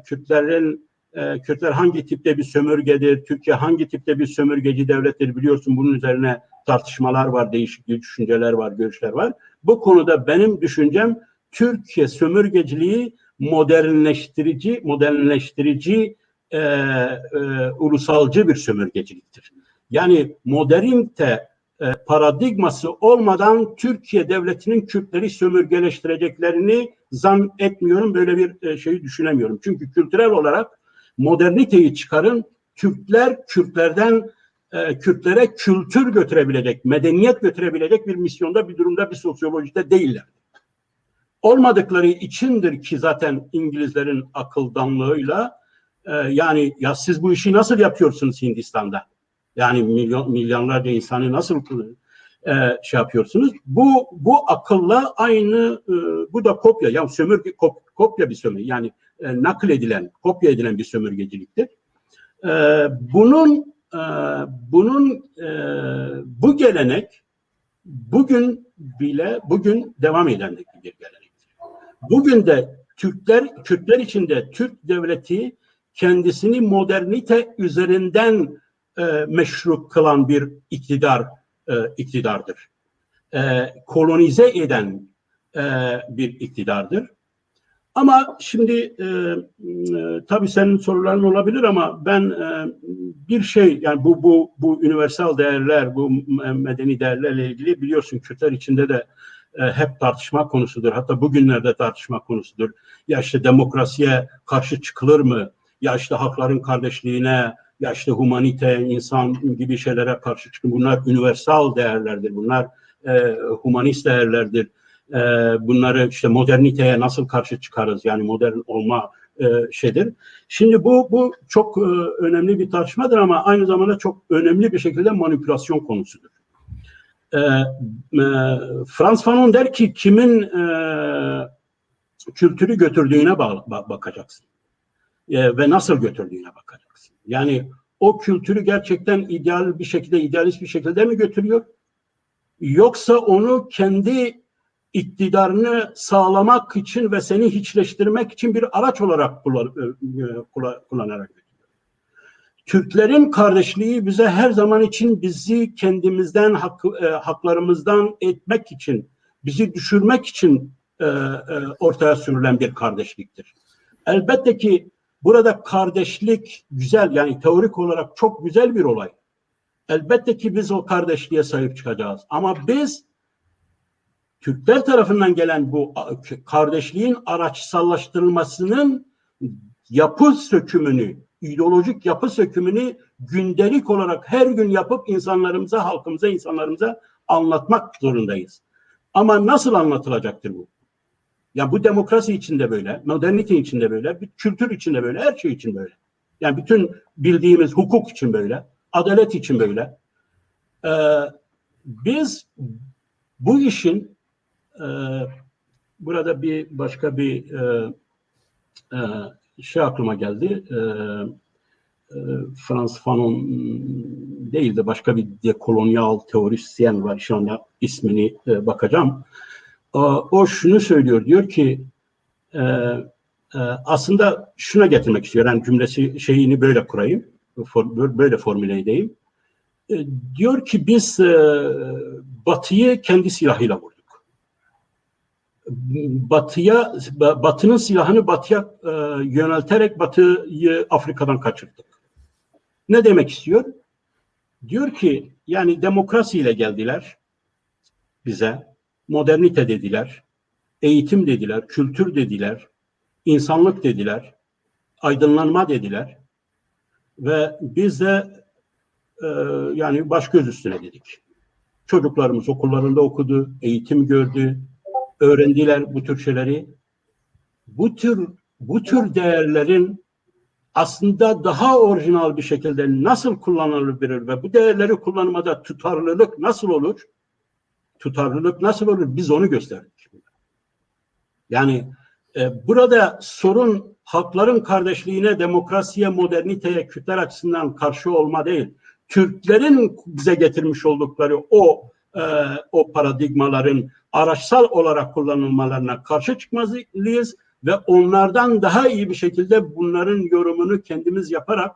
Kürtler hangi tipte bir sömürgedir, Türkiye hangi tipte bir sömürgeci devlettir biliyorsun bunun üzerine tartışmalar var, değişik düşünceler var, görüşler var. Bu konuda benim düşüncem Türkiye sömürgeciliği modernleştirici ulusalcı bir sömürgeciliktir. Yani modernite paradigması olmadan Türkiye devletinin Kürtleri sömürgeleştireceklerini zannetmiyorum. Böyle bir şeyi düşünemiyorum. Çünkü kültürel olarak moderniteyi çıkarın, Kürtlere kültür götürebilecek, medeniyet götürebilecek bir misyonda, bir durumda, bir sosyolojide değiller. Olmadıkları içindir ki zaten İngilizlerin akıldanlığıyla yani ya siz bu işi nasıl yapıyorsunuz Hindistan'da? Yani milyonlarca insanı nasıl şey yapıyorsunuz? Bu akılla aynı bu da kopya. Yani kopya bir sömürge. Yani kopya edilen bir sömürgeciliktir. Bu gelenek bugün devam eden bir gelenektir. Bugün de Kürtler içinde Türk devleti kendisini modernite üzerinden meşru kılan bir iktidardır. Kolonize eden bir iktidardır. Ama şimdi tabii senin soruların olabilir ama ben bir şey yani bu universal değerler, bu medeni değerlerle ilgili biliyorsun Kürtler içinde de hep tartışma konusudur. Hatta bugünlerde tartışma konusudur. Ya işte demokrasiye karşı çıkılır mı? Ya işte hakların kardeşliğine, ya işte humanite, insan gibi şeylere karşı çıkın. Bunlar universal değerlerdir. Bunlar humanist değerlerdir. Bunları işte moderniteye nasıl karşı çıkarız? Yani modern olma şeydir. Şimdi bu çok önemli bir tartışmadır ama aynı zamanda çok önemli bir şekilde manipülasyon konusudur. Frantz Fanon der ki kimin kültürü götürdüğüne bakacaksın. Ve nasıl götürdüğüne bakacaksın. Yani o kültürü gerçekten idealist bir şekilde mi götürüyor? Yoksa onu kendi iktidarını sağlamak için ve seni hiçleştirmek için bir araç olarak kullanarak götürüyor. Türklerin kardeşliği bize her zaman için bizi kendimizden, haklarımızdan etmek için, bizi düşürmek için ortaya sürülen bir kardeşliktir. Elbette ki burada kardeşlik güzel, yani teorik olarak çok güzel bir olay. Elbette ki biz o kardeşliğe sahip çıkacağız. Ama biz Türkler tarafından gelen bu kardeşliğin araçsallaştırılmasının yapı sökümünü, ideolojik yapı sökümünü gündelik olarak her gün yapıp insanlarımıza anlatmak zorundayız. Ama nasıl anlatılacaktır bu? Ya bu demokrasi içinde böyle, modernite içinde böyle, bir kültür içinde böyle, her şey için böyle. Yani bütün bildiğimiz hukuk için böyle, adalet için böyle. Biz bu işin burada başka bir şey aklıma geldi. Frantz Fanon değil de başka bir dekolonyal teorisyen var. Şu anda ismini bakacağım. O şunu söylüyor, diyor ki aslında şuna getirmek istiyor. Yani şeyini böyle kurayım, böyle formüle edeyim. Diyor ki biz Batı'yı kendi silahıyla vurduk. Batı'nın silahını Batı'ya yönelterek Batı'yı Afrika'dan kaçırdık. Ne demek istiyor? Diyor ki yani demokrasiyle geldiler bize, modernite dediler, eğitim dediler, kültür dediler, insanlık dediler, aydınlanma dediler ve biz de yani baş göz üstüne dedik. Çocuklarımız okullarında okudu, eğitim gördü, öğrendiler bu tür şeyleri. Bu tür değerlerin aslında daha orijinal bir şekilde nasıl kullanılabilir ve bu değerleri kullanmada tutarlılık nasıl olur? Tutarlılık nasıl olur? Biz onu gösterdik. Yani burada sorun halkların kardeşliğine, demokrasiye, moderniteye, Kürtler açısından karşı olma değil. Türklerin bize getirmiş oldukları o paradigmaların araçsal olarak kullanılmalarına karşı çıkmalıyız ve onlardan daha iyi bir şekilde bunların yorumunu kendimiz yaparak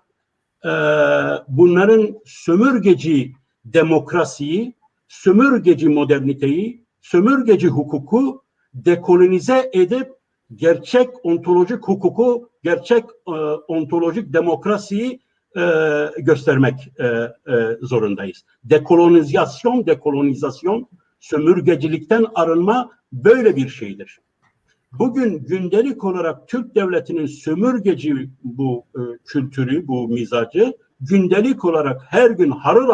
bunların sömürgeci demokrasiyi, sömürgeci moderniteyi, sömürgeci hukuku dekolonize edip gerçek ontolojik hukuku, gerçek ontolojik demokrasiyi göstermek zorundayız. Dekolonizasyon, sömürgecilikten arınma böyle bir şeydir. Bugün gündelik olarak Türk devletinin sömürgeci bu kültürü, bu mizacı gündelik olarak her gün harıl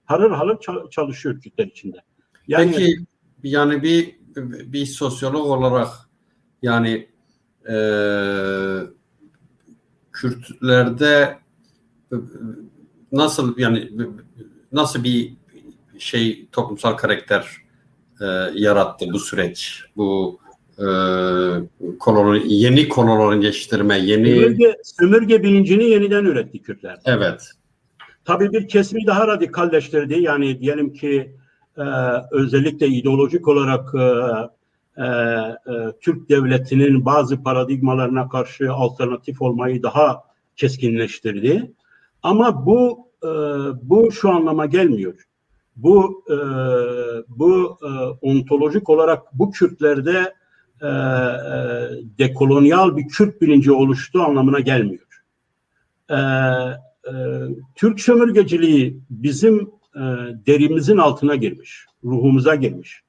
harıl çalışıyor Kürtler içinde. Yani, peki yani bir sosyolog olarak yani Kürtlerde nasıl bir toplumsal karakter yarattı bu süreç, bu yeni kolonileştirme, sömürge bilincini yeniden üretti Kürtler. Evet. Tabii bir kesimi daha radikalleştirdi. Yani diyelim ki özellikle ideolojik olarak Türk devletinin bazı paradigmalarına karşı alternatif olmayı daha keskinleştirdi. Ama bu şu anlama gelmiyor. Bu ontolojik olarak bu Kürtlerde dekolonyal bir Kürt bilinci oluştuğu anlamına gelmiyor. Türk sömürgeciliği bizim derimizin altına girmiş, ruhumuza girmiş.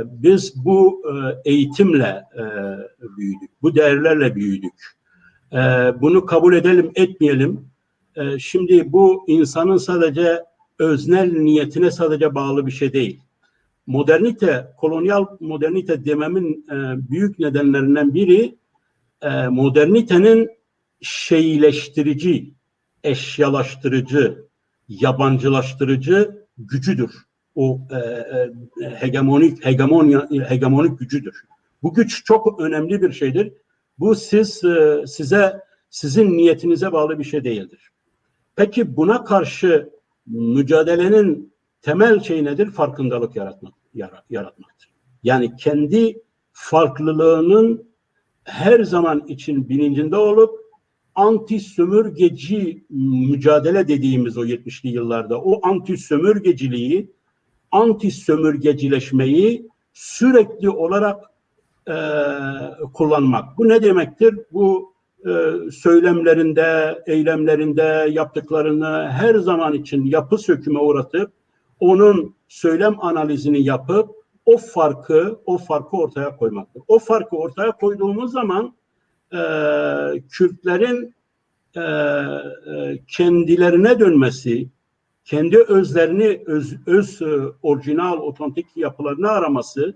Biz bu eğitimle büyüdük, bu değerlerle büyüdük. Bunu kabul edelim, etmeyelim. Şimdi bu insanın sadece öznel niyetine sadece bağlı bir şey değil. Modernite, kolonyal modernite dememin büyük nedenlerinden biri modernitenin şeyleştirici, eşyalaştırıcı, yabancılaştırıcı gücüdür. O hegemonik gücüdür. Bu güç çok önemli bir şeydir. Bu sizin niyetinize bağlı bir şey değildir. Peki buna karşı mücadelenin temel şeyi nedir? Farkındalık yaratmaktır. Yani kendi farklılığının her zaman için bilincinde olup anti sömürgeci mücadele dediğimiz o 70'li yıllarda o anti sömürgeciliği, anti sömürgecileşmeyi sürekli olarak kullanmak. Bu ne demektir? Bu söylemlerinde, eylemlerinde yaptıklarını her zaman için yapı söküme uğratıp onun söylem analizini yapıp o farkı ortaya koymaktır. O farkı ortaya koyduğumuz zaman Kürtlerin kendilerine dönmesi, kendi özlerini, öz orijinal, otantik yapılarını araması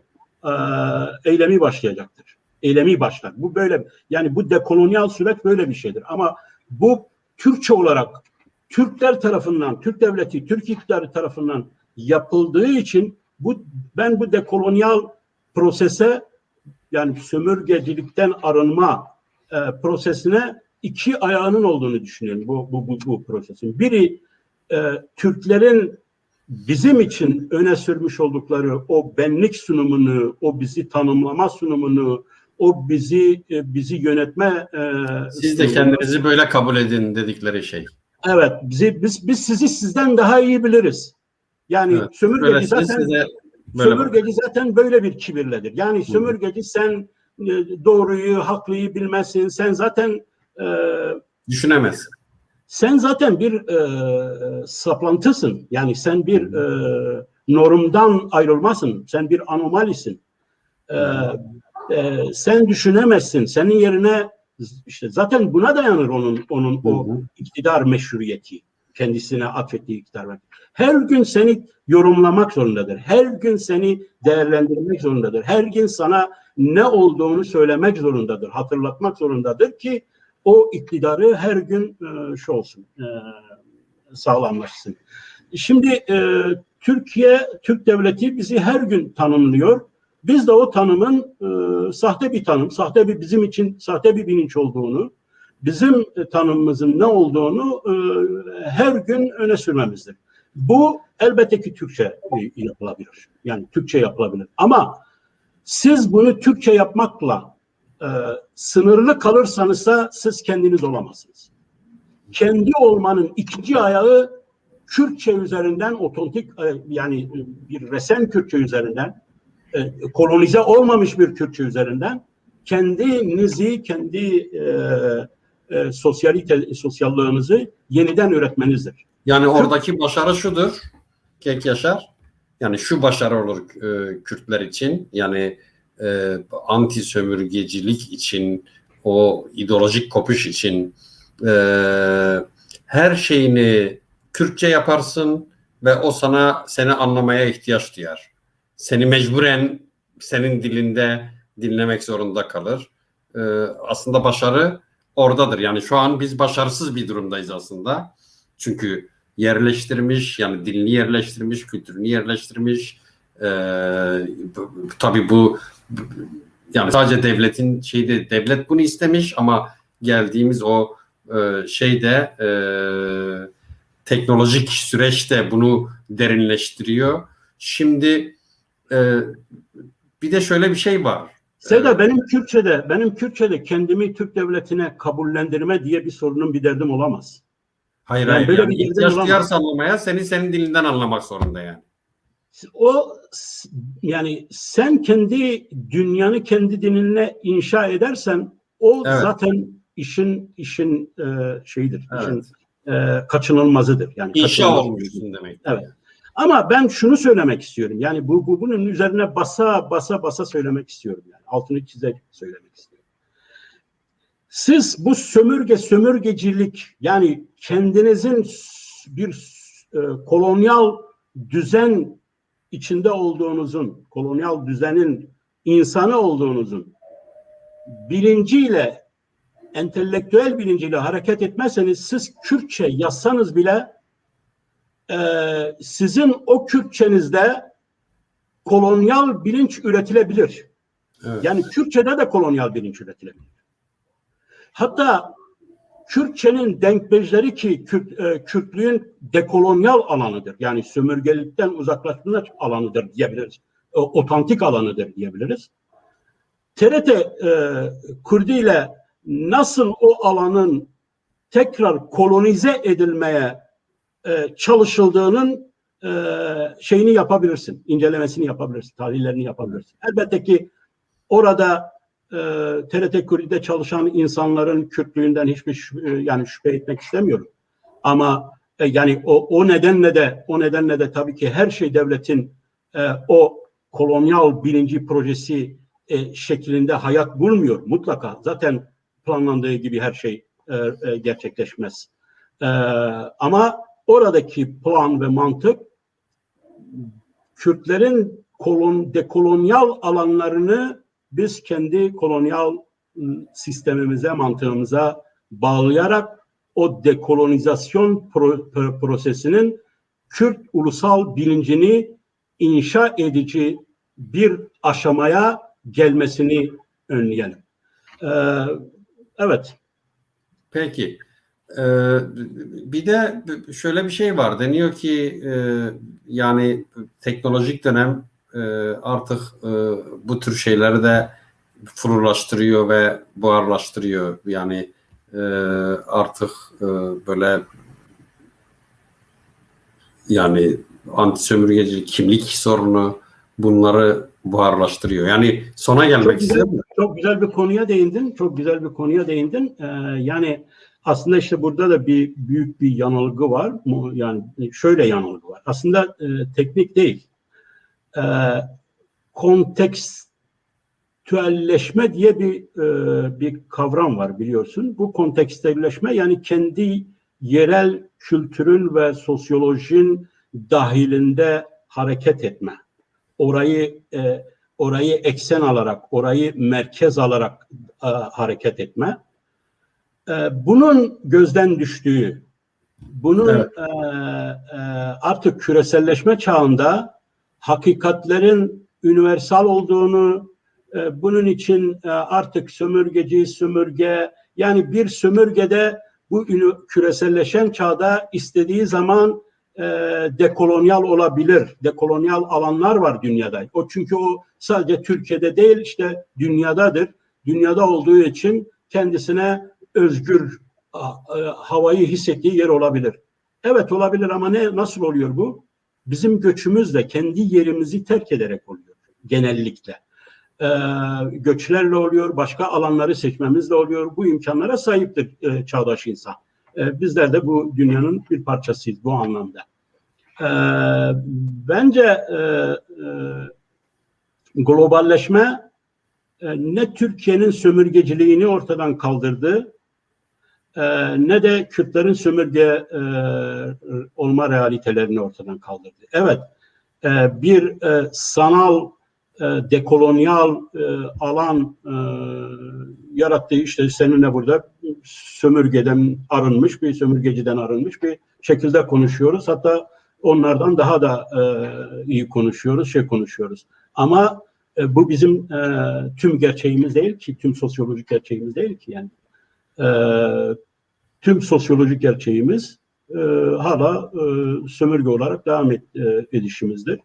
eylemi başlayacaktır. Eylemi başlar. Bu böyle, yani bu dekolonyal süreç böyle bir şeydir. Ama bu Türkçe olarak Türkler tarafından, Türk devleti, Türk iktidarı tarafından yapıldığı için ben bu dekolonyal prosese, yani sömürgecilikten arınma prosesine iki ayağının olduğunu düşünüyorum bu prosesin. Biri Türklerin bizim için öne sürmüş oldukları o benlik sunumunu, o bizi tanımlama sunumunu, o bizi yönetme siz de kendinizi böyle kabul edin dedikleri şey. Evet, biz sizi sizden daha iyi biliriz. Yani evet, sömürgeci zaten böyle bir kibirledir. Yani sömürgeci sen doğruyu, haklıyı bilmezsin. Sen zaten düşünemezsin. Sen zaten bir saplantısın. Yani sen bir normdan ayrılmasın. Sen bir anomalisin. Sen düşünemezsin. Senin yerine işte zaten buna dayanır onun o iktidar meşruiyeti. Kendisine atfettiği iktidar. Her gün seni yorumlamak zorundadır. Her gün seni değerlendirmek zorundadır. Her gün sana ne olduğunu söylemek zorundadır. Hatırlatmak zorundadır ki o iktidarı her gün sağlamlaşsın. Şimdi Türk devleti bizi her gün tanımlıyor. Biz de o tanımın sahte bir tanım, bizim için sahte bir bilinç olduğunu, bizim tanımımızın ne olduğunu her gün öne sürmemizdir. Bu elbette ki Türkçe yapılabilir. Yani Türkçe yapılabilir. Ama siz bunu Türkçe yapmakla sınırlı kalırsanız da siz kendiniz olamazsınız. Kendi olmanın ikinci ayağı Kürtçe üzerinden otantik, yani bir resen Kürtçe üzerinden, kolonize olmamış bir Kürtçe üzerinden kendinizi, kendi sosyallığınızı yeniden üretmenizdir. Yani oradaki başarı şudur, Kek Yaşar. Yani şu başarı olur Kürtler için. Yani anti sömürgecilik için, o ideolojik kopuş için her şeyini Kürtçe yaparsın ve o seni anlamaya ihtiyaç duyar. Seni mecburen senin dilinde dinlemek zorunda kalır. Aslında başarı oradadır. Yani şu an biz başarısız bir durumdayız aslında. Çünkü yerleştirmiş, yani dilini yerleştirmiş, kültürünü yerleştirmiş. Tabii bu yani sadece devletin devlet bunu istemiş ama geldiğimiz o teknolojik süreçte bunu derinleştiriyor. Şimdi bir de şöyle bir şey var. Seda, benim Kürtçe'de kendimi Türk devletine kabullendirme diye bir sorunum, bir derdim olamaz. Hayır, yani ihtiyaç duyarsa anlamaya senin dilinden anlamak zorunda yani. Yani sen kendi dünyanı kendi dininle inşa edersen o zaten işin şeyidir. Evet. İşin kaçınılmazıdır. Yani İnşa olmuşsun demek. Evet. Ama ben şunu söylemek istiyorum. Yani bunun üzerine basa söylemek istiyorum. Yani altını çizerek söylemek istiyorum. Siz bu sömürgecilik, yani kendinizin bir kolonyal düzen içinde olduğunuzun, kolonyal düzenin insanı olduğunuzun bilinciyle entelektüel bilinciyle hareket etmezseniz siz Kürtçe yazsanız bile sizin o Kürtçenizde kolonyal bilinç üretilebilir. Evet. Yani Kürtçede de kolonyal bilinç üretilebilir. Hatta Kürtçenin denkbejleri ki Kürtlüğün dekolonyal alanıdır. Yani sömürgelikten uzaklaşma alanıdır diyebiliriz. Otantik alanıdır diyebiliriz. TRT Kürdi ile nasıl o alanın tekrar kolonize edilmeye çalışıldığının şeyini yapabilirsin, incelemesini yapabilirsin, tarihlerini yapabilirsin. Elbette ki orada TRT Kürdi'de çalışan insanların Kürtlüğünden hiçbir yani şüphe etmek istemiyorum. Ama yani o nedenle de tabii ki her şey devletin o kolonyal bilinci projesi şeklinde hayat bulmuyor mutlaka. Zaten planlandığı gibi her şey gerçekleşmez. Ama oradaki plan ve mantık Kürtlerin dekolonyal alanlarını biz kendi kolonyal sistemimize, mantığımıza bağlayarak o dekolonizasyon prosesinin Kürt ulusal bilincini inşa edici bir aşamaya gelmesini önleyelim. Evet. Peki. Bir de şöyle bir şey var. Deniyor ki yani teknolojik dönem artık bu tür şeyleri de flulaştırıyor ve buharlaştırıyor. Yani artık böyle yani anti sömürgecilik, kimlik sorunu bunları buharlaştırıyor. Yani sona gelmek istemiyorum. Çok güzel bir konuya değindin. Çok güzel bir konuya değindin. Yani aslında işte burada da büyük bir yanılgı var. Yani şöyle yanılgı var. Aslında teknik değil. Kontekstüelleşme diye bir kavram var biliyorsun. Bu kontekstüelleşme yani kendi yerel kültürün ve sosyolojinin dahilinde hareket etme. Orayı eksen alarak, orayı merkez alarak hareket etme. Bunun gözden düştüğü, bunun evet, artık küreselleşme çağında hakikatlerin universal olduğunu, bunun için artık sömürge, yani bir sömürgede bu küreselleşen çağda istediği zaman dekolonyal olabilir. Dekolonyal alanlar var dünyada. Çünkü o sadece Türkiye'de değil işte dünyadadır. Dünyada olduğu için kendisine özgür havayı hissettiği yer olabilir. Evet olabilir ama nasıl oluyor bu? Bizim göçümüzle kendi yerimizi terk ederek oluyor genellikle. Göçlerle oluyor, başka alanları seçmemizle oluyor. Bu imkanlara sahiptir çağdaş insan. Bizler de bu dünyanın bir parçasıyız bu anlamda. Bence globalleşme ne Türkiye'nin sömürgeciliğini ortadan kaldırdı, ne de Kürtlerin sömürge olma realitelerini ortadan kaldırdı. Evet, bir sanal dekolonyal alan yarattığı işte seninle burada sömürgeden arınmış bir sömürgeciden arınmış bir şekilde konuşuyoruz. Hatta onlardan daha da iyi konuşuyoruz. Ama bu bizim tüm gerçeğimiz değil ki, tüm sosyolojik gerçeğimiz değil ki yani. Tüm sosyolojik gerçeğimiz hala sömürge olarak devam edişimizdir.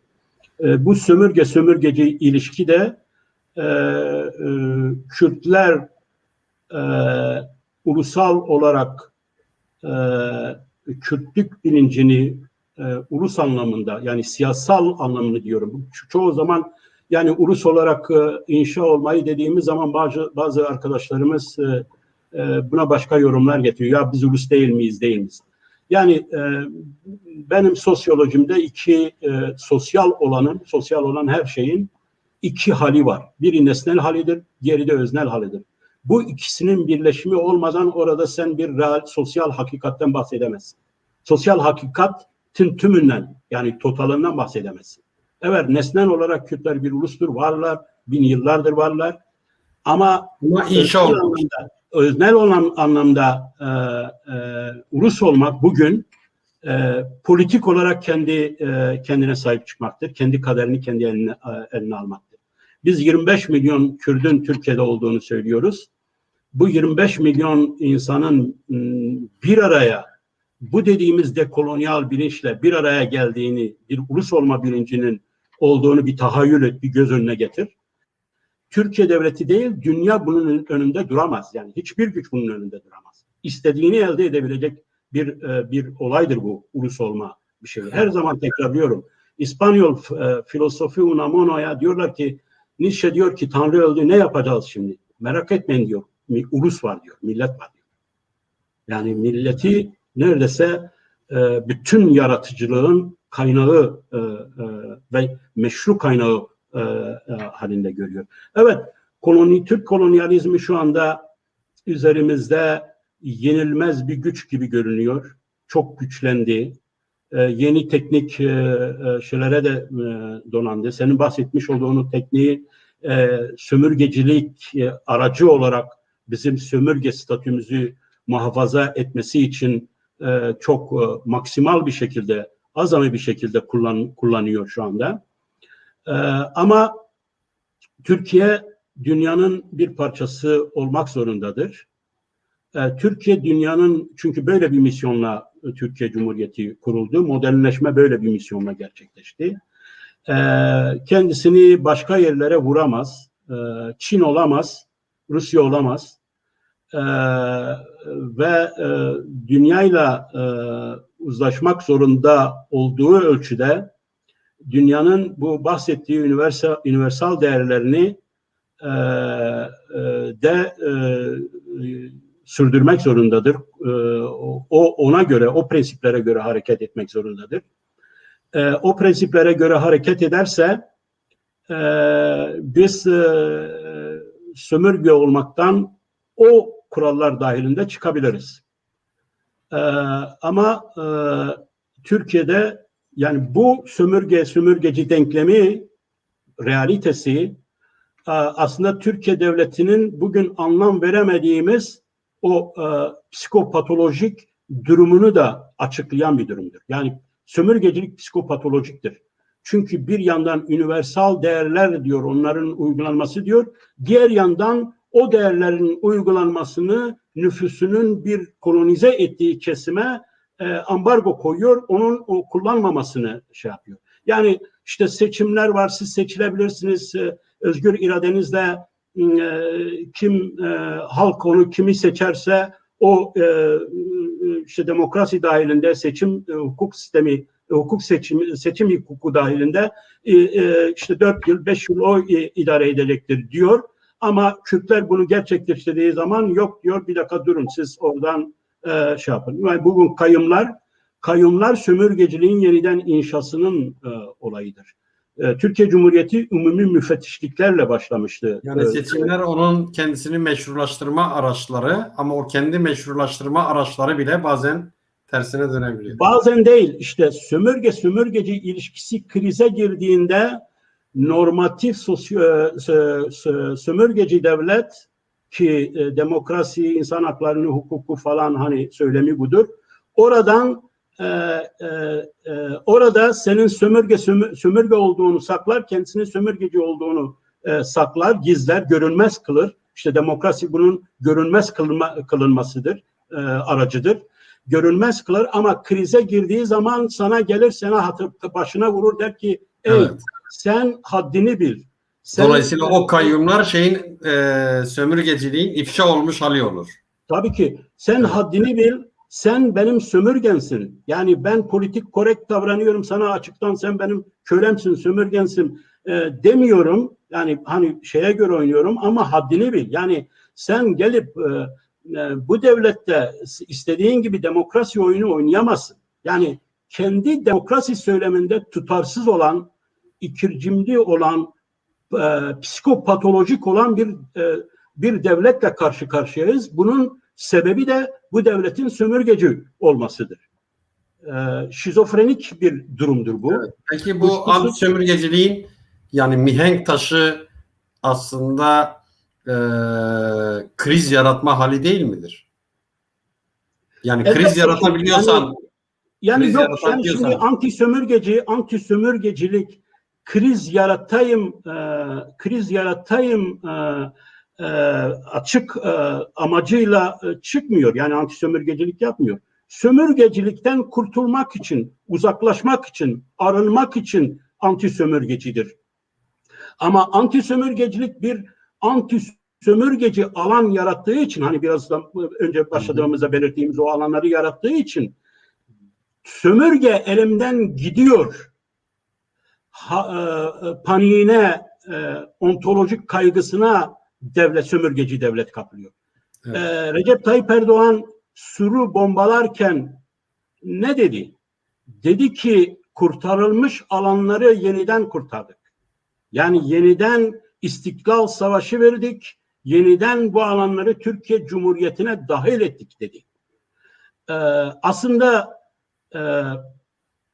Bu sömürgeci ilişki de Kürtler ulusal olarak Kürtlük bilincini ulus anlamında yani siyasal anlamını diyorum. Çoğu zaman yani ulus olarak inşa olmayı dediğimiz zaman bazı arkadaşlarımız buna başka yorumlar getiriyor. Ya biz ulus değil miyiz? Yani benim sosyolojimde sosyal olan her şeyin iki hali var. Biri nesnel halidir, diğeri de öznel halidir. Bu ikisinin birleşimi olmadan orada sen bir sosyal hakikatten bahsedemezsin. Sosyal hakikatin tümünden yani totalından bahsedemezsin. Evet nesnel olarak Kürtler bir ulustur, varlar, bin yıllardır varlar. Ama öznel olan anlamda ulus olmak bugün politik olarak kendine sahip çıkmaktır. Kendi kaderini kendi eline almaktır. Biz 25 milyon Kürdün Türkiye'de olduğunu söylüyoruz. Bu 25 milyon insanın bir araya, bu dediğimiz dekolonyal bilinçle bir araya geldiğini, bir ulus olma bilincinin olduğunu bir tahayyül et, bir göz önüne getir. Türkiye devleti değil, dünya bunun önünde duramaz. Yani hiçbir güç bunun önünde duramaz. İstediğini elde edebilecek bir olaydır bu ulus olma bir şey. Her zaman tekrarlıyorum. İspanyol filozofi Unamuno'ya diyorlar ki, Nietzsche diyor ki Tanrı öldü, ne yapacağız şimdi? Merak etmeyin diyor. Ulus var diyor, millet var diyor. Yani milleti neredeyse bütün yaratıcılığın kaynağı ve meşru kaynağı halinde görüyor. Evet, Türk kolonyalizmi şu anda üzerimizde yenilmez bir güç gibi görünüyor. Çok güçlendi. Yeni teknik şeylere de donandı. Senin bahsetmiş olduğun tekniği sömürgecilik aracı olarak bizim sömürge statümüzü muhafaza etmesi için çok maksimal bir şekilde, azami bir şekilde kullanıyor şu anda. Ama Türkiye dünyanın bir parçası olmak zorundadır. Türkiye dünyanın, çünkü böyle bir misyonla Türkiye Cumhuriyeti kuruldu. Modernleşme böyle bir misyonla gerçekleşti. Kendisini başka yerlere vuramaz. Çin olamaz, Rusya olamaz. Ve dünyayla uzlaşmak zorunda olduğu ölçüde dünyanın bu bahsettiği universal değerlerini sürdürmek zorundadır. Ona göre, o prensiplere göre hareket etmek zorundadır. O prensiplere göre hareket ederse biz sömürge olmaktan o kurallar dahilinde çıkabiliriz. Ama Türkiye'de yani bu sömürgeci denklemi, realitesi aslında Türkiye devletinin bugün anlam veremediğimiz o psikopatolojik durumunu da açıklayan bir durumdur. Yani sömürgecilik psikopatolojiktir. Çünkü bir yandan universal değerler diyor, onların uygulanması diyor. Diğer yandan o değerlerin uygulanmasını nüfusunun bir kolonize ettiği kesime ambargo koyuyor. Onun o kullanmamasını şey yapıyor. Yani işte seçimler var, siz seçilebilirsiniz. Özgür iradenizle halk onu kimi seçerse o işte demokrasi dahilinde seçim hukuk sistemi, seçim hukuku dahilinde işte 4 yıl 5 yıl o idare edecektir diyor. Ama Kürtler bunu gerçekleştirdiği zaman yok diyor, bir dakika durun siz oradan şey yapın. Yani bugün kayyumlar sömürgeciliğin yeniden inşasının olayıdır. Türkiye Cumhuriyeti umumi müfettişliklerle başlamıştı. Yani seçimler onun kendisini meşrulaştırma araçları, ama o kendi meşrulaştırma araçları bile bazen tersine dönebiliyor. Bazen değil. İşte sömürgeci ilişkisi krize girdiğinde normatif sömürgeci devlet ki demokrasi, insan haklarını, hukuku falan hani söylemi budur. Orada senin sömürge olduğunu saklar, kendisinin sömürgeci olduğunu saklar, gizler, görünmez kılır. İşte demokrasi bunun görünmez kılınmasıdır, aracıdır. Görünmez kılar ama krize girdiği zaman sana gelir, sana başına vurur, der ki ey evet, sen haddini bil. Dolayısıyla o kayyumlar sömürgeciliğin ifşa olmuş hali olur. Tabii ki sen haddini bil. Sen benim sömürgensin. Yani ben politik korekt davranıyorum sana açıktan, sen benim kölemsin, sömürgensin demiyorum. Yani hani şeye göre oynuyorum ama haddini bil. Yani sen gelip bu devlette istediğin gibi demokrasi oyunu oynayamazsın. Yani kendi demokrasi söyleminde tutarsız olan, ikircimli olan, psikopatolojik olan bir devletle karşı karşıyayız. Bunun sebebi de bu devletin sömürgeci olmasıdır. Şizofrenik bir durumdur bu. Evet. Peki bu anti sömürgeciliğin yani mihenk taşı aslında kriz yaratma hali değil midir? Yani kriz Elbette ki yaratabiliyorsan, yani kriz yok yani şimdi yaratabiliyorsan, anti sömürgecilik kriz yaratayım açık amacıyla çıkmıyor. Yani anti sömürgecilik yapmıyor. Sömürgecilikten kurtulmak için, uzaklaşmak için, arınmak için anti sömürgecidir. Ama anti sömürgecilik bir anti sömürgeci alan yarattığı için, hani biraz da önce başladığımızda belirttiğimiz o alanları yarattığı için sömürge elimden gidiyor paniğine, ontolojik kaygısına sömürgeci devlet kapılıyor. evet. Recep Tayyip Erdoğan Sur'u bombalarken ne dedi? Dedi ki kurtarılmış alanları yeniden kurtardık. Yani yeniden İstiklal Savaşı verdik, yeniden bu alanları Türkiye Cumhuriyeti'ne dahil ettik dedi. Aslında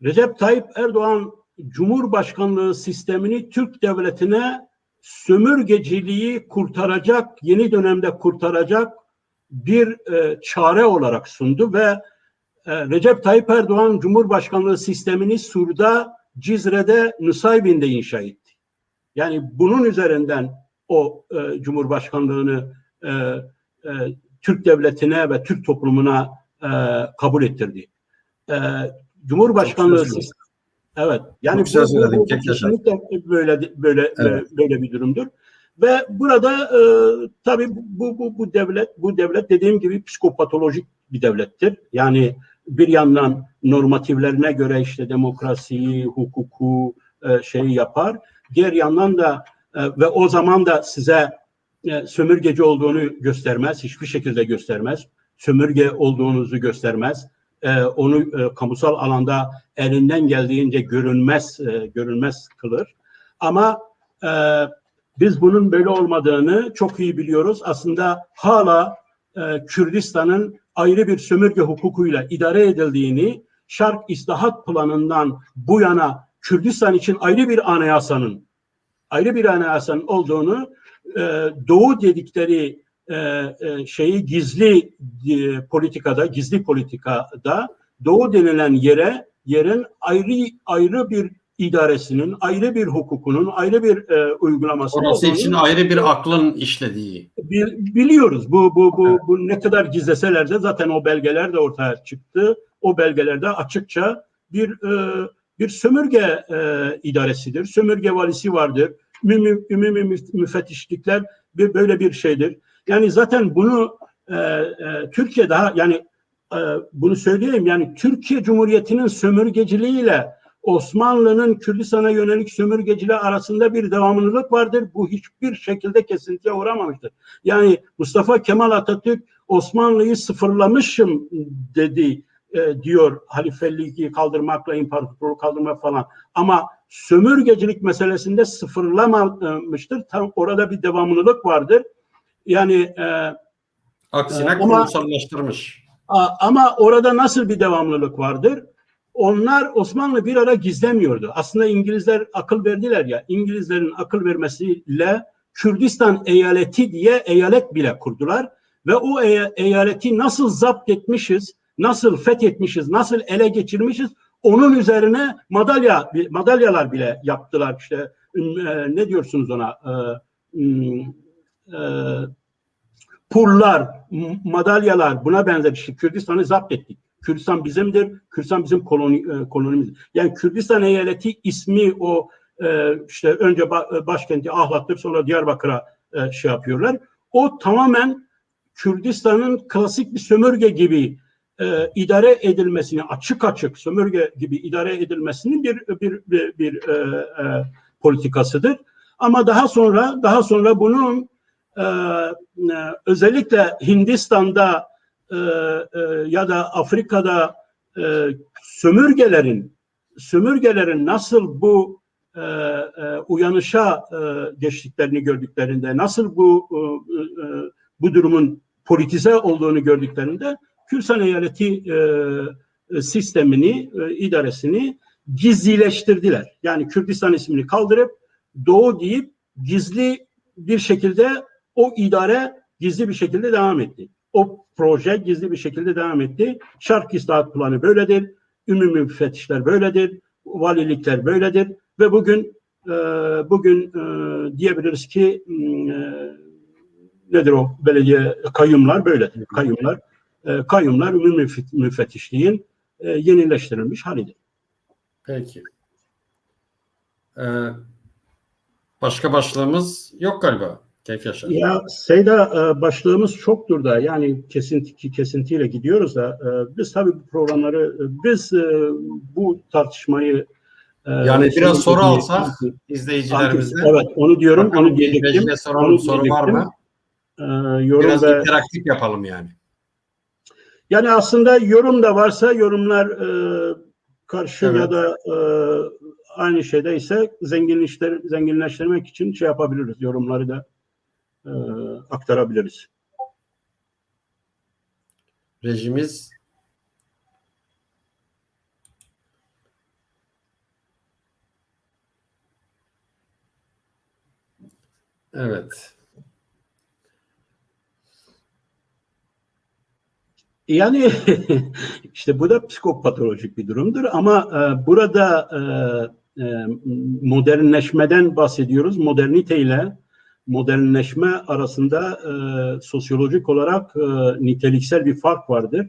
Recep Tayyip Erdoğan Cumhurbaşkanlığı sistemini Türk devletine sömürgeciliği kurtaracak, yeni dönemde kurtaracak bir çare olarak sundu ve Recep Tayyip Erdoğan Cumhurbaşkanlığı sistemini Sur'da, Cizre'de, Nusaybin'de inşa etti. Yani bunun üzerinden o Cumhurbaşkanlığını Türk devletine ve Türk toplumuna kabul ettirdi. Cumhurbaşkanlığı sistemi, evet, yani bu kesinlikle böyle bir durumdur. Ve burada tabii bu devlet dediğim gibi psikopatolojik bir devlettir. Yani bir yandan normatiflerine göre işte demokrasiyi, hukuku şeyi yapar. Diğer yandan da ve o zaman da size sömürgeci olduğunu göstermez. Hiçbir şekilde göstermez. Sömürge olduğunuzu göstermez. Onu kamusal alanda elinden geldiğince görünmez kılır. Ama biz bunun böyle olmadığını çok iyi biliyoruz. Aslında hala Kürdistan'ın ayrı bir sömürge hukukuyla idare edildiğini, Şark İslahat Planı'ndan bu yana Kürdistan için ayrı bir anayasanın olduğunu, Doğu dedikleri şeyi gizli politikada Doğu denilen yerin ayrı bir idaresinin, ayrı bir hukukunun, ayrı bir uygulamasının Orası olduğunu için ayrı bir aklın işlediği. biliyoruz. Bu ne kadar gizleseler de zaten o belgeler de ortaya çıktı. O belgelerde açıkça bir sömürge idaresidir. Sömürge valisi vardır. Ümumi müfettişlikler böyle bir şeydir. Yani zaten bunu Türkiye daha yani bunu söyleyeyim, yani Türkiye Cumhuriyeti'nin sömürgeciliğiyle Osmanlı'nın Kürdistan'a yönelik sömürgeciliği arasında bir devamlılık vardır. Bu hiçbir şekilde kesintiye uğramamıştır. Yani Mustafa Kemal Atatürk Osmanlı'yı sıfırlamışım dedi diyor, halifeliği kaldırmakla imparatorluğu kaldırmak falan. Ama sömürgecilik meselesinde sıfırlamamıştır. Tam orada bir devamlılık vardır. Yani aksine kurumsallaştırmış. Ama orada nasıl bir devamlılık vardır? Onlar Osmanlı bir ara gizlemiyordu. Aslında İngilizler akıl verdiler ya. İngilizlerin akıl vermesiyle Kürdistan eyaleti diye eyalet bile kurdular. Ve o eyaleti nasıl zapt etmişiz, nasıl fethetmişiz, nasıl ele geçirmişiz, onun üzerine madalyalar bile yaptılar. İşte ne diyorsunuz ona? Purlar, madalyalar, buna benzer işte. Kürdistan'ı zapt ettik. Kürdistan bizimdir. Kürdistan bizim kolonimizdir. Yani Kürdistan eyaleti ismi o işte önce başkenti Ahlat'tır, sonra Diyarbakır'a şey yapıyorlar. O tamamen Kürdistan'ın klasik bir sömürge gibi idare edilmesini, açık sömürge gibi idare edilmesinin bir politikasıdır. Ama daha sonra bunun özellikle Hindistan'da ya da Afrika'da sömürgelerin nasıl bu uyanışa geçtiklerini gördüklerinde, nasıl bu durumun politize olduğunu gördüklerinde Kürdistan eyaleti sistemini, idaresini gizlileştirdiler. Yani Kürdistan ismini kaldırıp Doğu deyip gizli bir şekilde o idare gizli bir şekilde devam etti. O proje gizli bir şekilde devam etti. Şark İslahat Planı böyledir. Ümumi müfettişler böyledir. Valilikler böyledir. Ve bugün diyebiliriz ki nedir o belediye kayyumlar böyledir. Kayyumlar ümumi müfettişliğin yenileştirilmiş halidir. Peki. Başka başlığımız yok galiba. Keyif Yaşar. Ya Seyda, başlığımız çoktur da yani kesintiyle gidiyoruz da biz tabii bu programları bu tartışmayı yani biraz soru alsak izleyicilerimizden. Evet, onu diyorum. Bakalım, onu diyecektim. Soru var mı? Biraz interaktif yapalım yani. Yani aslında yorum da varsa yorumlar karşı ya da aynı şeydeyse zenginleştirmek için şey yapabiliriz. Yorumları da aktarabiliriz. Rejimiz evet. Yani işte bu da psikopatolojik bir durumdur ama burada modernleşmeden bahsediyoruz. Modernleşme arasında sosyolojik olarak niteliksel bir fark vardır.